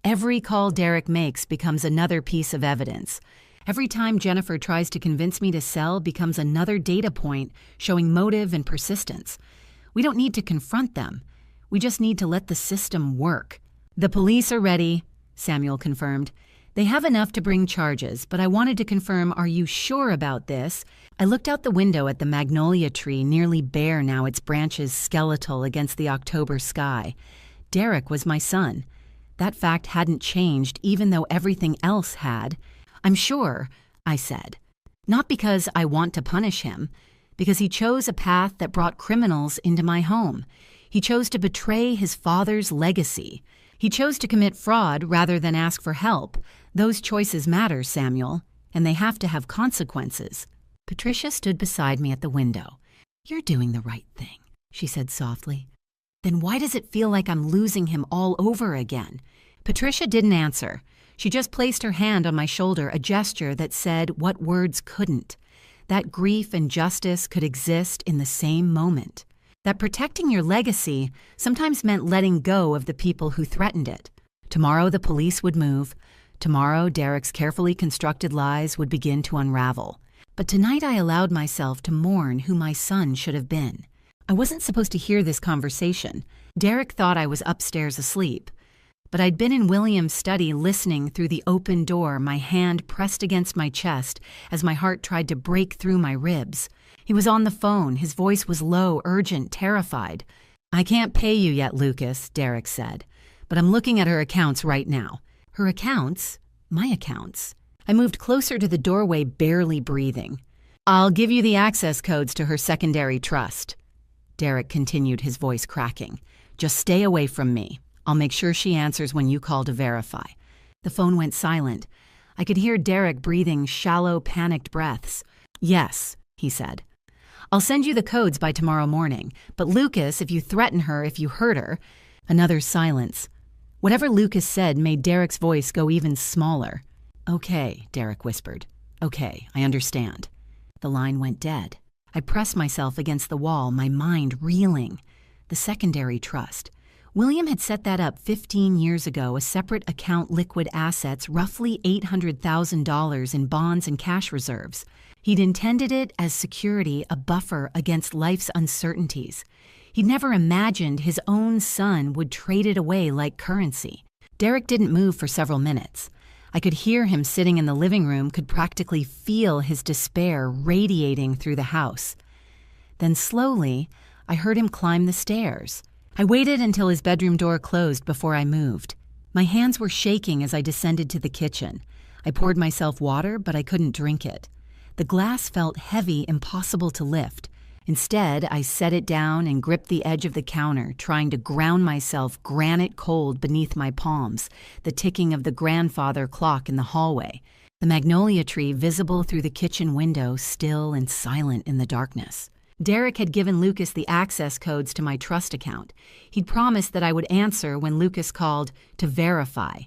"Every call Derek makes becomes another piece of evidence. Every time Jennifer tries to convince me to sell becomes another data point showing motive and persistence. We don't need to confront them. We just need to let the system work." "The police are ready," Samuel confirmed. "They have enough to bring charges, but I wanted to confirm, are you sure about this?" I looked out the window at the magnolia tree, nearly bare now, its branches skeletal against the October sky. Derek was my son. That fact hadn't changed, even though everything else had. "I'm sure," I said. "Not because I want to punish him, because he chose a path that brought criminals into my home. He chose to betray his father's legacy. He chose to commit fraud rather than ask for help. Those choices matter, Samuel, and they have to have consequences." Patricia stood beside me at the window. "You're doing the right thing," she said softly. "Then why does it feel like I'm losing him all over again?" Patricia didn't answer. She just placed her hand on my shoulder, a gesture that said what words couldn't. That grief and justice could exist in the same moment. That protecting your legacy sometimes meant letting go of the people who threatened it. Tomorrow the police would move. Tomorrow Derek's carefully constructed lies would begin to unravel. But tonight I allowed myself to mourn who my son should have been. I wasn't supposed to hear this conversation. Derek thought I was upstairs asleep. But I'd been in William's study listening through the open door, my hand pressed against my chest as my heart tried to break through my ribs. He was on the phone. His voice was low, urgent, terrified. "I can't pay you yet, Lucas," Derek said. "But I'm looking at her accounts right now." "Her accounts? My accounts?" I moved closer to the doorway, barely breathing. "I'll give you the access codes to her secondary trust." Derek continued, his voice cracking. "Just stay away from me. I'll make sure she answers when you call to verify." The phone went silent. I could hear Derek breathing shallow, panicked breaths. "Yes," he said. "I'll send you the codes by tomorrow morning. But Lucas, if you threaten her, if you hurt her..." Another silence. Whatever Lucas said made Derek's voice go even smaller. "Okay," Derek whispered. "Okay, I understand." The line went dead. I pressed myself against the wall, my mind reeling. The secondary trust. William had set that up 15 years ago, a separate account, liquid assets, roughly $800,000 in bonds and cash reserves. He'd intended it as security, a buffer against life's uncertainties. He'd never imagined his own son would trade it away like currency. Derek didn't move for several minutes. I could hear him sitting in the living room, could practically feel his despair radiating through the house. Then slowly, I heard him climb the stairs. I waited until his bedroom door closed before I moved. My hands were shaking as I descended to the kitchen. I poured myself water, but I couldn't drink it. The glass felt heavy, impossible to lift. Instead, I set it down and gripped the edge of the counter, trying to ground myself granite cold beneath my palms, the ticking of the grandfather clock in the hallway, the magnolia tree visible through the kitchen window, still and silent in the darkness. Derek had given Lucas the access codes to my trust account. He'd promised that I would answer when Lucas called to verify.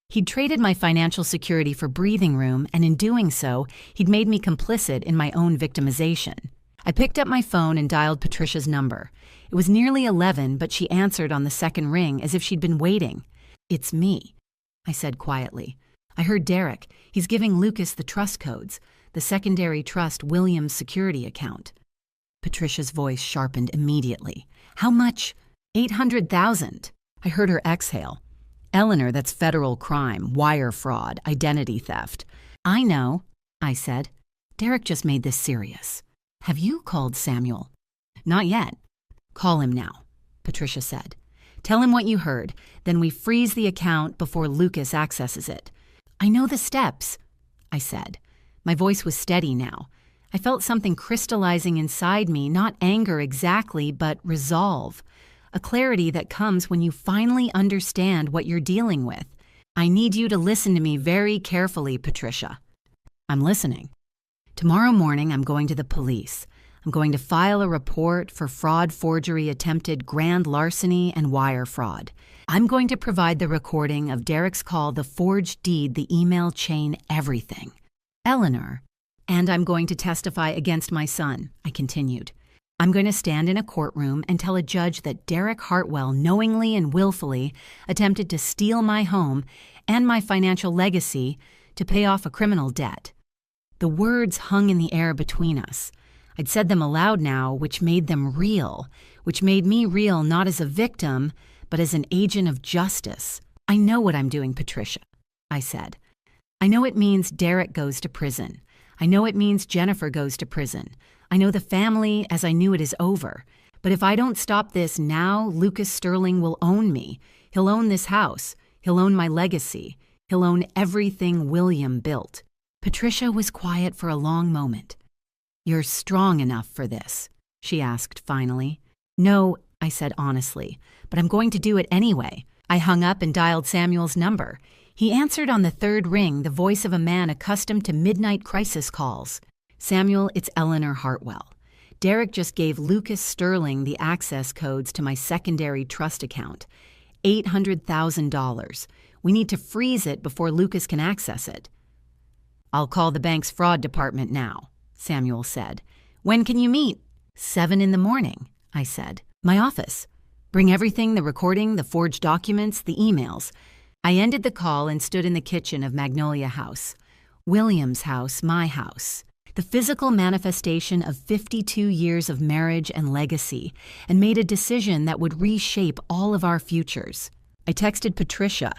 He'd traded my financial security for breathing room, and in doing so, he'd made me complicit in my own victimization. I picked up my phone and dialed Patricia's number. It was nearly 11, but she answered on the second ring as if she'd been waiting. "It's me," I said quietly. "I heard Derek. He's giving Lucas the trust codes, the secondary trust Williams security account." Patricia's voice sharpened immediately. "How much?" "800,000. I heard her exhale. "Eleanor, that's federal crime, wire fraud, identity theft." "I know," I said. "Derek just made this serious." "Have you called Samuel?" "Not yet." "Call him now," Patricia said. "Tell him what you heard, then we freeze the account before Lucas accesses it." "I know the steps," I said. My voice was steady now. I felt something crystallizing inside me, not anger exactly, but resolve. A clarity that comes when you finally understand what you're dealing with. "I need you to listen to me very carefully, Patricia." "I'm listening." "Tomorrow morning, I'm going to the police. I'm going to file a report for fraud, forgery, attempted grand larceny, and wire fraud. I'm going to provide the recording of Derek's call, the forged deed, the email chain, everything. Eleanor, and I'm going to testify against my son," I continued. "I'm going to stand in a courtroom and tell a judge that Derek Hartwell knowingly and willfully attempted to steal my home and my financial legacy to pay off a criminal debt." The words hung in the air between us. I'd said them aloud now, which made them real, which made me real not as a victim, but as an agent of justice. "I know what I'm doing, Patricia," I said. "I know it means Derek goes to prison. I know it means Jennifer goes to prison. I know the family as I knew it is over. But if I don't stop this now, Lucas Sterling will own me. He'll own this house. He'll own my legacy. He'll own everything William built." Patricia was quiet for a long moment. "You're strong enough for this?" she asked finally. "No," I said honestly, "but I'm going to do it anyway." I hung up and dialed Samuel's number. He answered on the third ring, the voice of a man accustomed to midnight crisis calls. "Samuel, it's Eleanor Hartwell. Derek just gave Lucas Sterling the access codes to my secondary trust account. $800,000. We need to freeze it before Lucas can access it." "I'll call the bank's fraud department now," Samuel said. "When can you meet?" 7 in the morning, I said. "My office. Bring everything, the recording, the forged documents, the emails." I ended the call and stood in the kitchen of Magnolia House. William's house, my house. The physical manifestation of 52 years of marriage and legacy, and made a decision that would reshape all of our futures. I texted Patricia.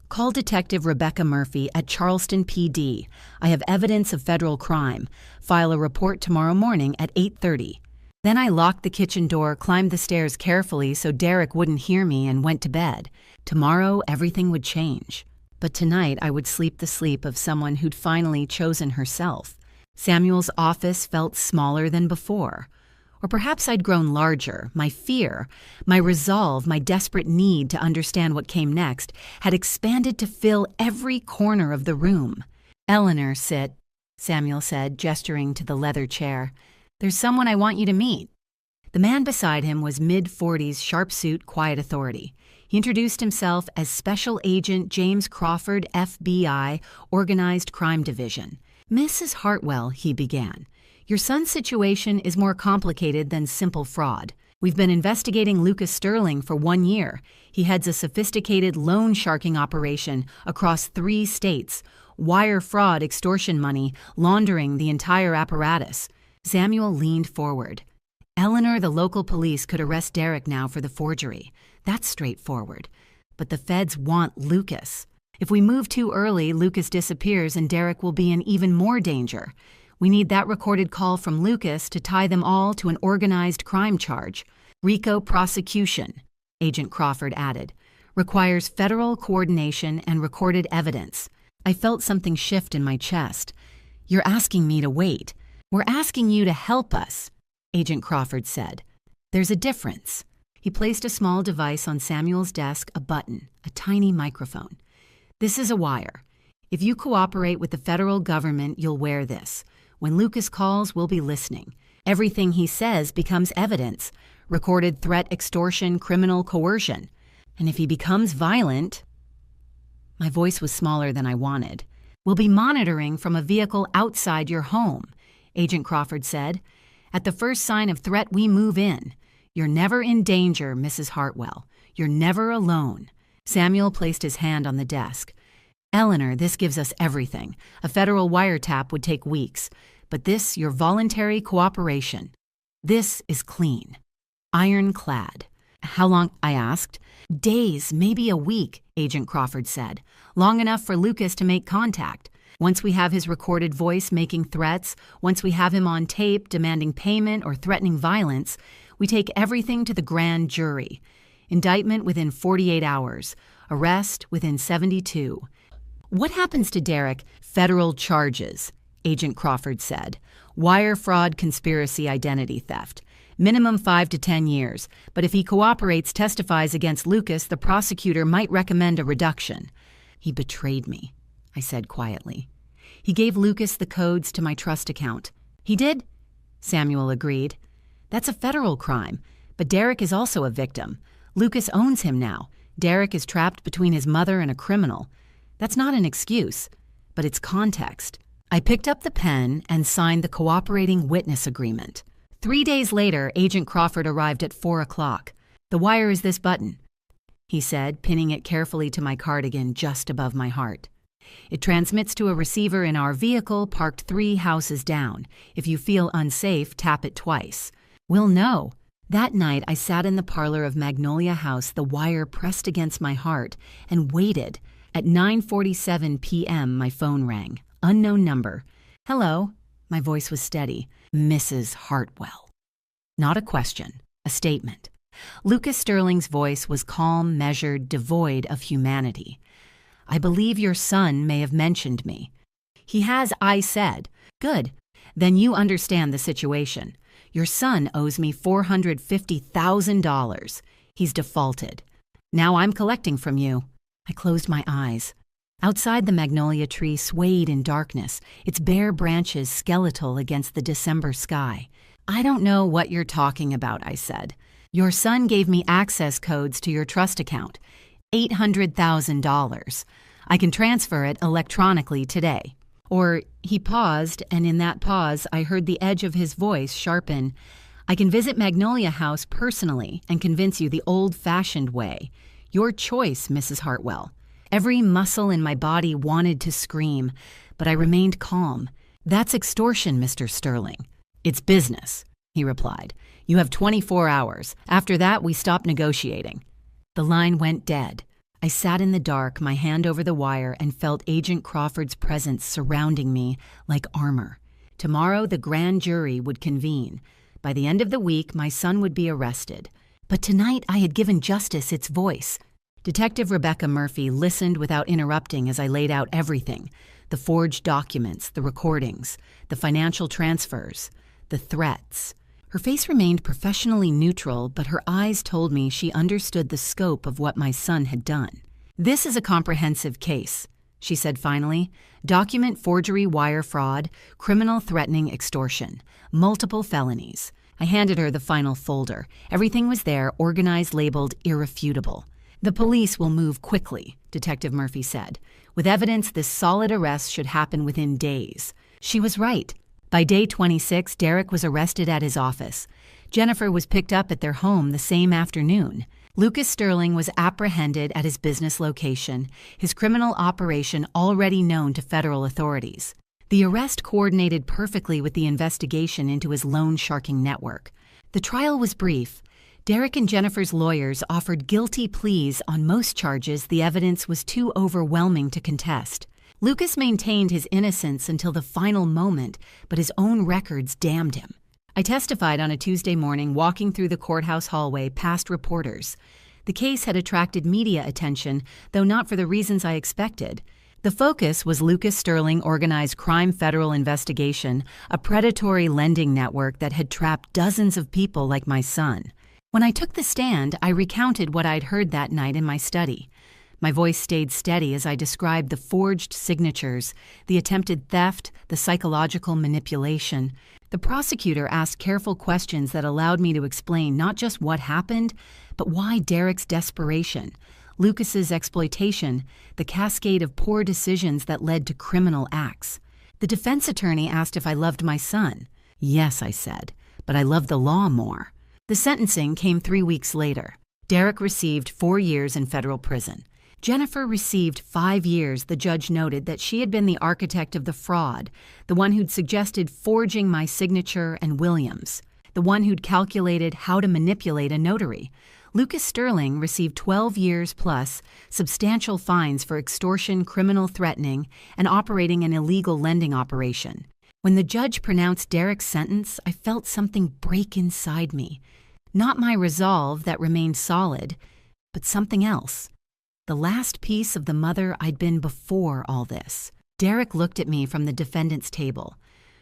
"Call Detective Rebecca Murphy at Charleston PD. I have evidence of federal crime. File a report tomorrow morning at 8:30. Then I locked the kitchen door, climbed the stairs carefully so Derek wouldn't hear me, and went to bed. Tomorrow, everything would change. But tonight, I would sleep the sleep of someone who'd finally chosen herself. Samuel's office felt smaller than before. Or perhaps I'd grown larger. My fear, my resolve, my desperate need to understand what came next had expanded to fill every corner of the room. "Eleanor, sit," Samuel said, gesturing to the leather chair. "There's someone I want you to meet." The man beside him was mid-40s, sharp suit, quiet authority. He introduced himself as Special Agent James Crawford, FBI, Organized Crime Division. "Mrs. Hartwell," he began, "your son's situation is more complicated than simple fraud. We've been investigating Lucas Sterling for 1 year. He heads a sophisticated loan sharking operation across 3 states, wire fraud, extortion money, laundering the entire apparatus." Samuel leaned forward. "Eleanor, the local police could arrest Derek now for the forgery. That's straightforward. But the feds want Lucas. If we move too early, Lucas disappears and Derek will be in even more danger. We need that recorded call from Lucas to tie them all to an organized crime charge. RICO prosecution," Agent Crawford added, "requires federal coordination and recorded evidence." I felt something shift in my chest. "You're asking me to wait. We're asking you to help us," Agent Crawford said. "There's a difference." He placed a small device on Samuel's desk, a button, a tiny microphone. "This is a wire. If you cooperate with the federal government, you'll wear this. When Lucas calls, we'll be listening. Everything he says becomes evidence, recorded threat, extortion, criminal coercion. And if he becomes violent, my voice was smaller than I wanted. We'll be monitoring from a vehicle outside your home, Agent Crawford said. At the first sign of threat, we move in. You're never in danger, Mrs. Hartwell. You're never alone. Samuel placed his hand on the desk. Eleanor, this gives us everything. A federal wiretap would take weeks. But this, your voluntary cooperation. This is clean. Ironclad. How long? I asked. Days, maybe a week, Agent Crawford said. Long enough for Lucas to make contact. Once we have his recorded voice making threats, once we have him on tape demanding payment or threatening violence, we take everything to the grand jury. Indictment within 48 hours. Arrest within 72. What happens to Derek? Federal charges, Agent Crawford said. Wire fraud, conspiracy, identity theft. Minimum 5 to 10 years, but if he cooperates, testifies against Lucas, the prosecutor might recommend a reduction. He betrayed me, I said quietly. He gave Lucas the codes to my trust account. He did? Samuel agreed. That's a federal crime, but Derek is also a victim. Lucas owns him now. Derek is trapped between his mother and a criminal. That's not an excuse, but it's context. I picked up the pen and signed the cooperating witness agreement. 3 days later, Agent Crawford arrived at 4 o'clock. The wire is this button, he said, pinning it carefully to my cardigan just above my heart. It transmits to a receiver in our vehicle parked 3 houses down. If you feel unsafe, tap it twice. We'll know. That night, I sat in the parlor of Magnolia House, the wire pressed against my heart, and waited. At 9:47 p.m., my phone rang. Unknown number. Hello. My voice was steady. Mrs. Hartwell. Not a question, a statement. Lucas Sterling's voice was calm, measured, devoid of humanity. I believe your son may have mentioned me. He has, I said. Good. Then you understand the situation. Your son owes me $450,000. He's defaulted. Now I'm collecting from you. I closed my eyes. Outside, the magnolia tree swayed in darkness, its bare branches skeletal against the December sky. I don't know what you're talking about, I said. Your son gave me access codes to your trust account. $800,000. I can transfer it electronically today. Or he paused, and in that pause, I heard the edge of his voice sharpen. I can visit Magnolia House personally and convince you the old-fashioned way. Your choice, Mrs. Hartwell. Every muscle in my body wanted to scream, but I remained calm. That's extortion, Mr. Sterling. It's business, he replied. You have 24 hours. After that, we stop negotiating. The line went dead. I sat in the dark, my hand over the wire, and felt Agent Crawford's presence surrounding me like armor. Tomorrow, the grand jury would convene. By the end of the week, my son would be arrested. But tonight, I had given justice its voice. Detective Rebecca Murphy listened without interrupting as I laid out everything. The forged documents, the recordings, the financial transfers, the threats. Her face remained professionally neutral, but her eyes told me she understood the scope of what my son had done. This is a comprehensive case, she said finally. Document forgery, wire fraud, criminal threatening extortion, multiple felonies. I handed her the final folder. Everything was there, organized, labeled irrefutable. The police will move quickly, Detective Murphy said. With evidence, this solid arrest should happen within days. She was right. By day 26, Derek was arrested at his office. Jennifer was picked up at their home the same afternoon. Lucas Sterling was apprehended at his business location, his criminal operation already known to federal authorities. The arrest coordinated perfectly with the investigation into his loan sharking network. The trial was brief. Derek and Jennifer's lawyers offered guilty pleas on most charges. The evidence was too overwhelming to contest. Lucas maintained his innocence until the final moment, but his own records damned him. I testified on a Tuesday morning, walking through the courthouse hallway past reporters. The case had attracted media attention, though not for the reasons I expected. The focus was Lucas Sterling organized crime federal investigation, a predatory lending network that had trapped dozens of people like my son. When I took the stand, I recounted what I'd heard that night in my study. My voice stayed steady as I described the forged signatures, the attempted theft, the psychological manipulation. The prosecutor asked careful questions that allowed me to explain not just what happened, but why Derek's desperation, Lucas's exploitation, the cascade of poor decisions that led to criminal acts. The defense attorney asked if I loved my son. Yes, I said, but I love the law more. The sentencing came 3 weeks later. Derek received 4 years in federal prison. Jennifer received 5 years. The judge noted that she had been the architect of the fraud, the one who'd suggested forging my signature and Williams, the one who'd calculated how to manipulate a notary. Lucas Sterling received 12 years plus substantial fines for extortion, criminal threatening, and operating an illegal lending operation. When the judge pronounced Derek's sentence, I felt something break inside me. Not my resolve that remained solid, but something else. The last piece of the mother I'd been before all this. Derek looked at me from the defendant's table.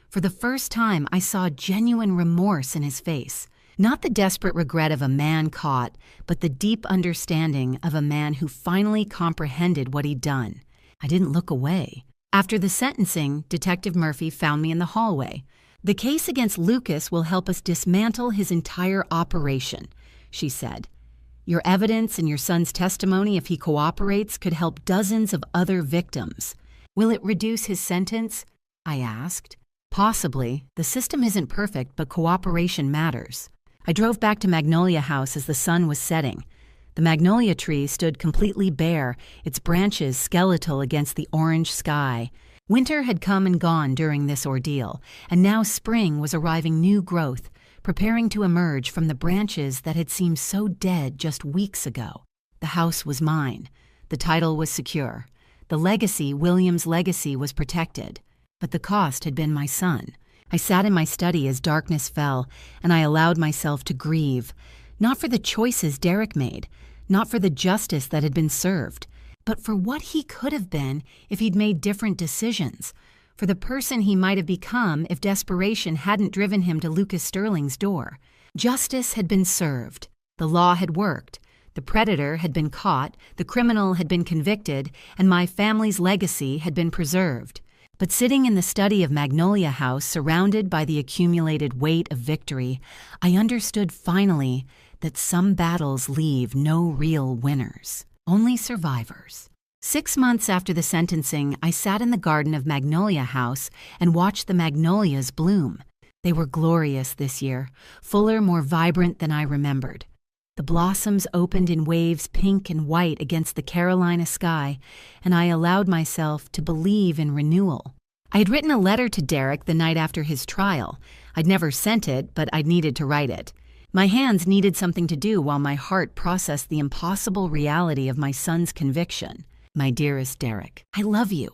For the first time, I saw genuine remorse in his face. Not the desperate regret of a man caught, but the deep understanding of a man who finally comprehended what he'd done. I didn't look away. After the sentencing, Detective Murphy found me in the hallway. "The case against Lucas will help us dismantle his entire operation," she said. "Your evidence and your son's testimony, if he cooperates, could help dozens of other victims. Will it reduce his sentence?" I asked. "Possibly. The system isn't perfect, but cooperation matters." I drove back to Magnolia House as the sun was setting. The magnolia tree stood completely bare, its branches skeletal against the orange sky. Winter had come and gone during this ordeal, and now spring was arriving new growth, preparing to emerge from the branches that had seemed so dead just weeks ago. The house was mine. The title was secure. The legacy, William's legacy, was protected. But the cost had been my son. I sat in my study as darkness fell, and I allowed myself to grieve, not for the choices Derek made, not for the justice that had been served, but for what he could have been if he'd made different decisions, for the person he might have become if desperation hadn't driven him to Lucas Sterling's door. Justice had been served. The law had worked. The predator had been caught, the criminal had been convicted, and my family's legacy had been preserved. But sitting in the study of Magnolia House, surrounded by the accumulated weight of victory, I understood finally that some battles leave no real winners, only survivors. 6 months after the sentencing, I sat in the garden of Magnolia House and watched the magnolias bloom. They were glorious this year, fuller, more vibrant than I remembered. The blossoms opened in waves pink and white against the Carolina sky, and I allowed myself to believe in renewal. I had written a letter to Derek the night after his trial. I'd never sent it, but I'd needed to write it. My hands needed something to do while my heart processed the impossible reality of my son's conviction. "My dearest Derek, I love you.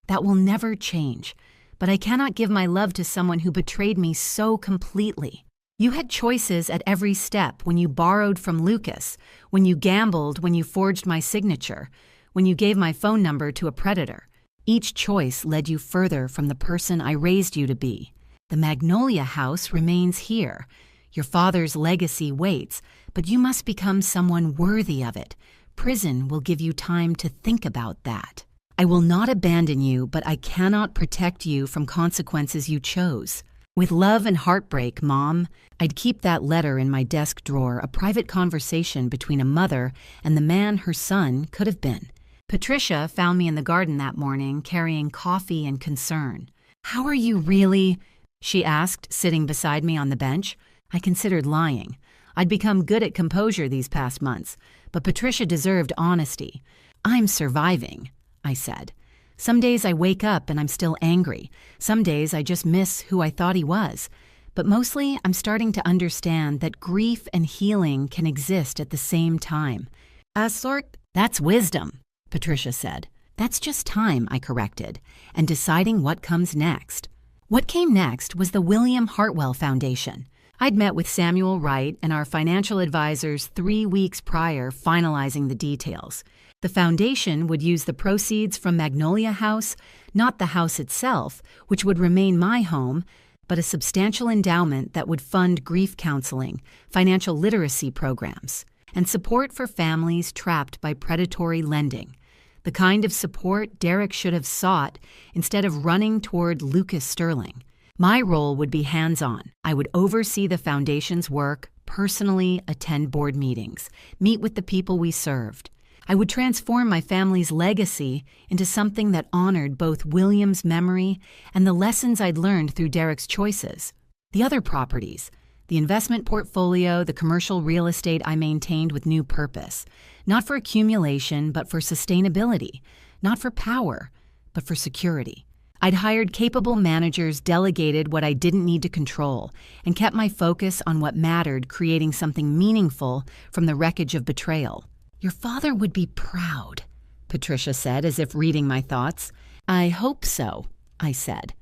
That will never change, but I cannot give my love to someone who betrayed me so completely. You had choices at every step when you borrowed from Lucas, when you gambled, when you forged my signature, when you gave my phone number to a predator. Each choice led you further from the person I raised you to be. The Magnolia House remains here. Your father's legacy waits, but you must become someone worthy of it. Prison will give you time to think about that. I will not abandon you, but I cannot protect you from consequences you chose. With love and heartbreak, Mom." I'd keep that letter in my desk drawer, a private conversation between a mother and the man her son could have been. Patricia found me in the garden that morning, carrying coffee and concern. "How are you really?" she asked, sitting beside me on the bench. I considered lying. I'd become good at composure these past months, but Patricia deserved honesty. "I'm surviving," I said. "Some days I wake up and I'm still angry. Some days I just miss who I thought he was. But mostly I'm starting to understand that grief and healing can exist at the same time." "That's wisdom," Patricia said. "That's just time," I corrected, "and deciding what comes next." What came next was the William Hartwell Foundation. I'd met with Samuel Wright and our financial advisors 3 weeks prior, finalizing the details. The foundation would use the proceeds from Magnolia House, not the house itself, which would remain my home, but a substantial endowment that would fund grief counseling, financial literacy programs. and support for families trapped by predatory lending. The kind of support Derek should have sought instead of running toward Lucas Sterling. My role would be hands-on. I would oversee the foundation's work, personally attend board meetings, meet with the people we served. I would transform my family's legacy into something that honored both William's memory and the lessons I'd learned through Derek's choices. The other properties, the investment portfolio, the commercial real estate I maintained with new purpose, not for accumulation, but for sustainability, not for power, but for security. I'd hired capable managers, delegated what I didn't need to control, and kept my focus on what mattered, creating something meaningful from the wreckage of betrayal. "Your father would be proud," Patricia said, as if reading my thoughts. "I hope so," I said.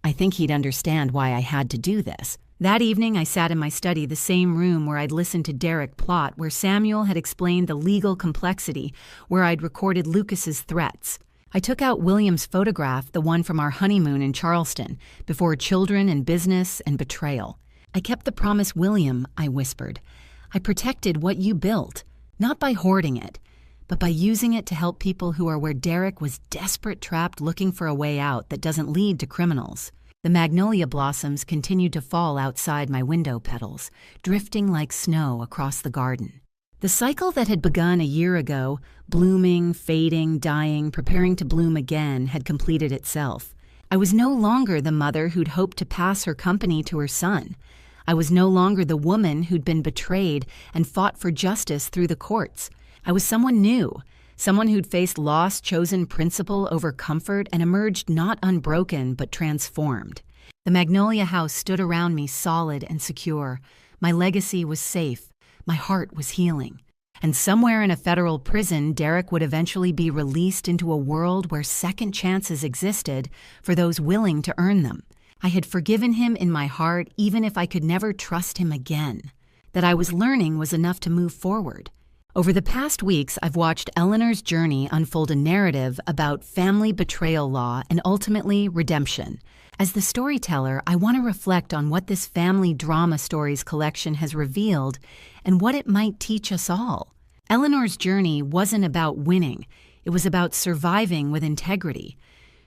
I think he'd understand why I had to do this. That evening, I sat in my study, the same room where I'd listened to Derek plot, where Samuel had explained the legal complexity, where I'd recorded Lucas's threats. I took out William's photograph, the one from our honeymoon in Charleston, before children and business and betrayal. "I kept the promise, William," I whispered. "I protected what you built, not by hoarding it, but by using it to help people who are where Derek was desperate, trapped, looking for a way out that doesn't lead to criminals." The magnolia blossoms continued to fall outside my window petals, drifting like snow across the garden. The cycle that had begun a year ago, blooming, fading, dying, preparing to bloom again, had completed itself. I was no longer the mother who'd hoped to pass her company to her son. I was no longer the woman who'd been betrayed and fought for justice through the courts. I was someone new, someone who'd faced loss, chosen principle over comfort, and emerged not unbroken but transformed. The Magnolia House stood around me solid and secure. My legacy was safe. My heart was healing. And somewhere in a federal prison, Derek would eventually be released into a world where second chances existed for those willing to earn them. I had forgiven him in my heart, even if I could never trust him again. That I was learning was enough to move forward. Over the past weeks, I've watched Eleanor's journey unfold a narrative about family betrayal law and ultimately redemption. As the storyteller, I want to reflect on what this family drama stories collection has revealed and what it might teach us all. Eleanor's journey wasn't about winning. It was about surviving with integrity.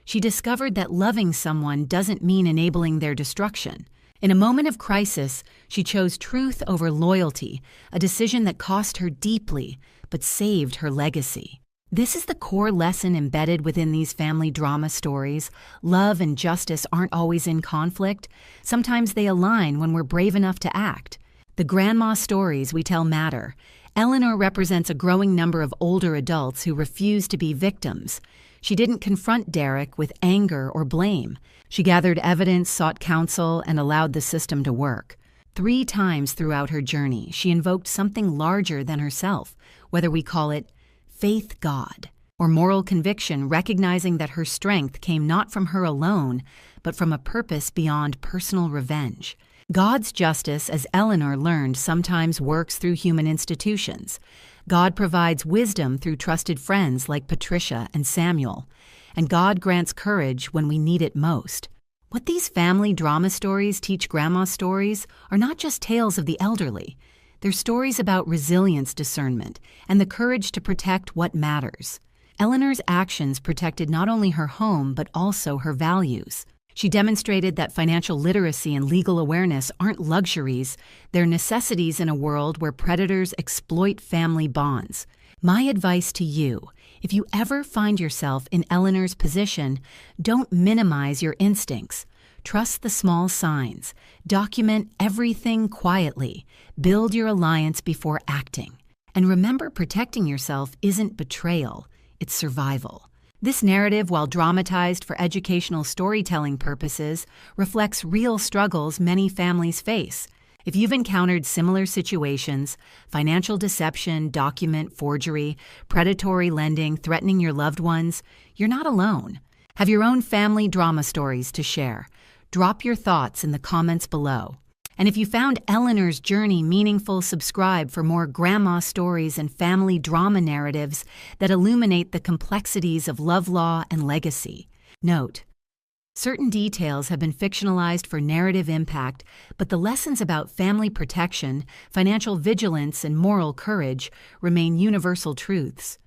She discovered that loving someone doesn't mean enabling their destruction. In a moment of crisis, she chose truth over loyalty, a decision that cost her deeply, but saved her legacy. This is the core lesson embedded within these family drama stories. Love and justice aren't always in conflict. Sometimes they align when we're brave enough to act. The grandma stories we tell matter. Eleanor represents a growing number of older adults who refuse to be victims. She didn't confront Derek with anger or blame. She gathered evidence, sought counsel, and allowed the system to work. 3 times throughout her journey, she invoked something larger than herself, whether we call it faith God or moral conviction, recognizing that her strength came not from her alone, but from a purpose beyond personal revenge. God's justice, as Eleanor learned, sometimes works through human institutions. God provides wisdom through trusted friends like Patricia and Samuel, and God grants courage when we need it most. What these family drama stories teach grandma stories are not just tales of the elderly. They're stories about resilience, discernment, and the courage to protect what matters. Eleanor's actions protected not only her home, but also her values. She demonstrated that financial literacy and legal awareness aren't luxuries, they're necessities in a world where predators exploit family bonds. My advice to you, if you ever find yourself in Eleanor's position, don't minimize your instincts. Trust the small signs. Document everything quietly. Build your alliance before acting. And remember, protecting yourself isn't betrayal, it's survival. This narrative, while dramatized for educational storytelling purposes, reflects real struggles many families face. If you've encountered similar situations, financial deception, document forgery, predatory lending, threatening your loved ones, you're not alone. Have your own family drama stories to share. Drop your thoughts in the comments below. And if you found Eleanor's journey meaningful, subscribe for more grandma stories and family drama narratives that illuminate the complexities of love, law, and legacy. Note: Certain details have been fictionalized for narrative impact, but the lessons about family protection, financial vigilance, and moral courage remain universal truths.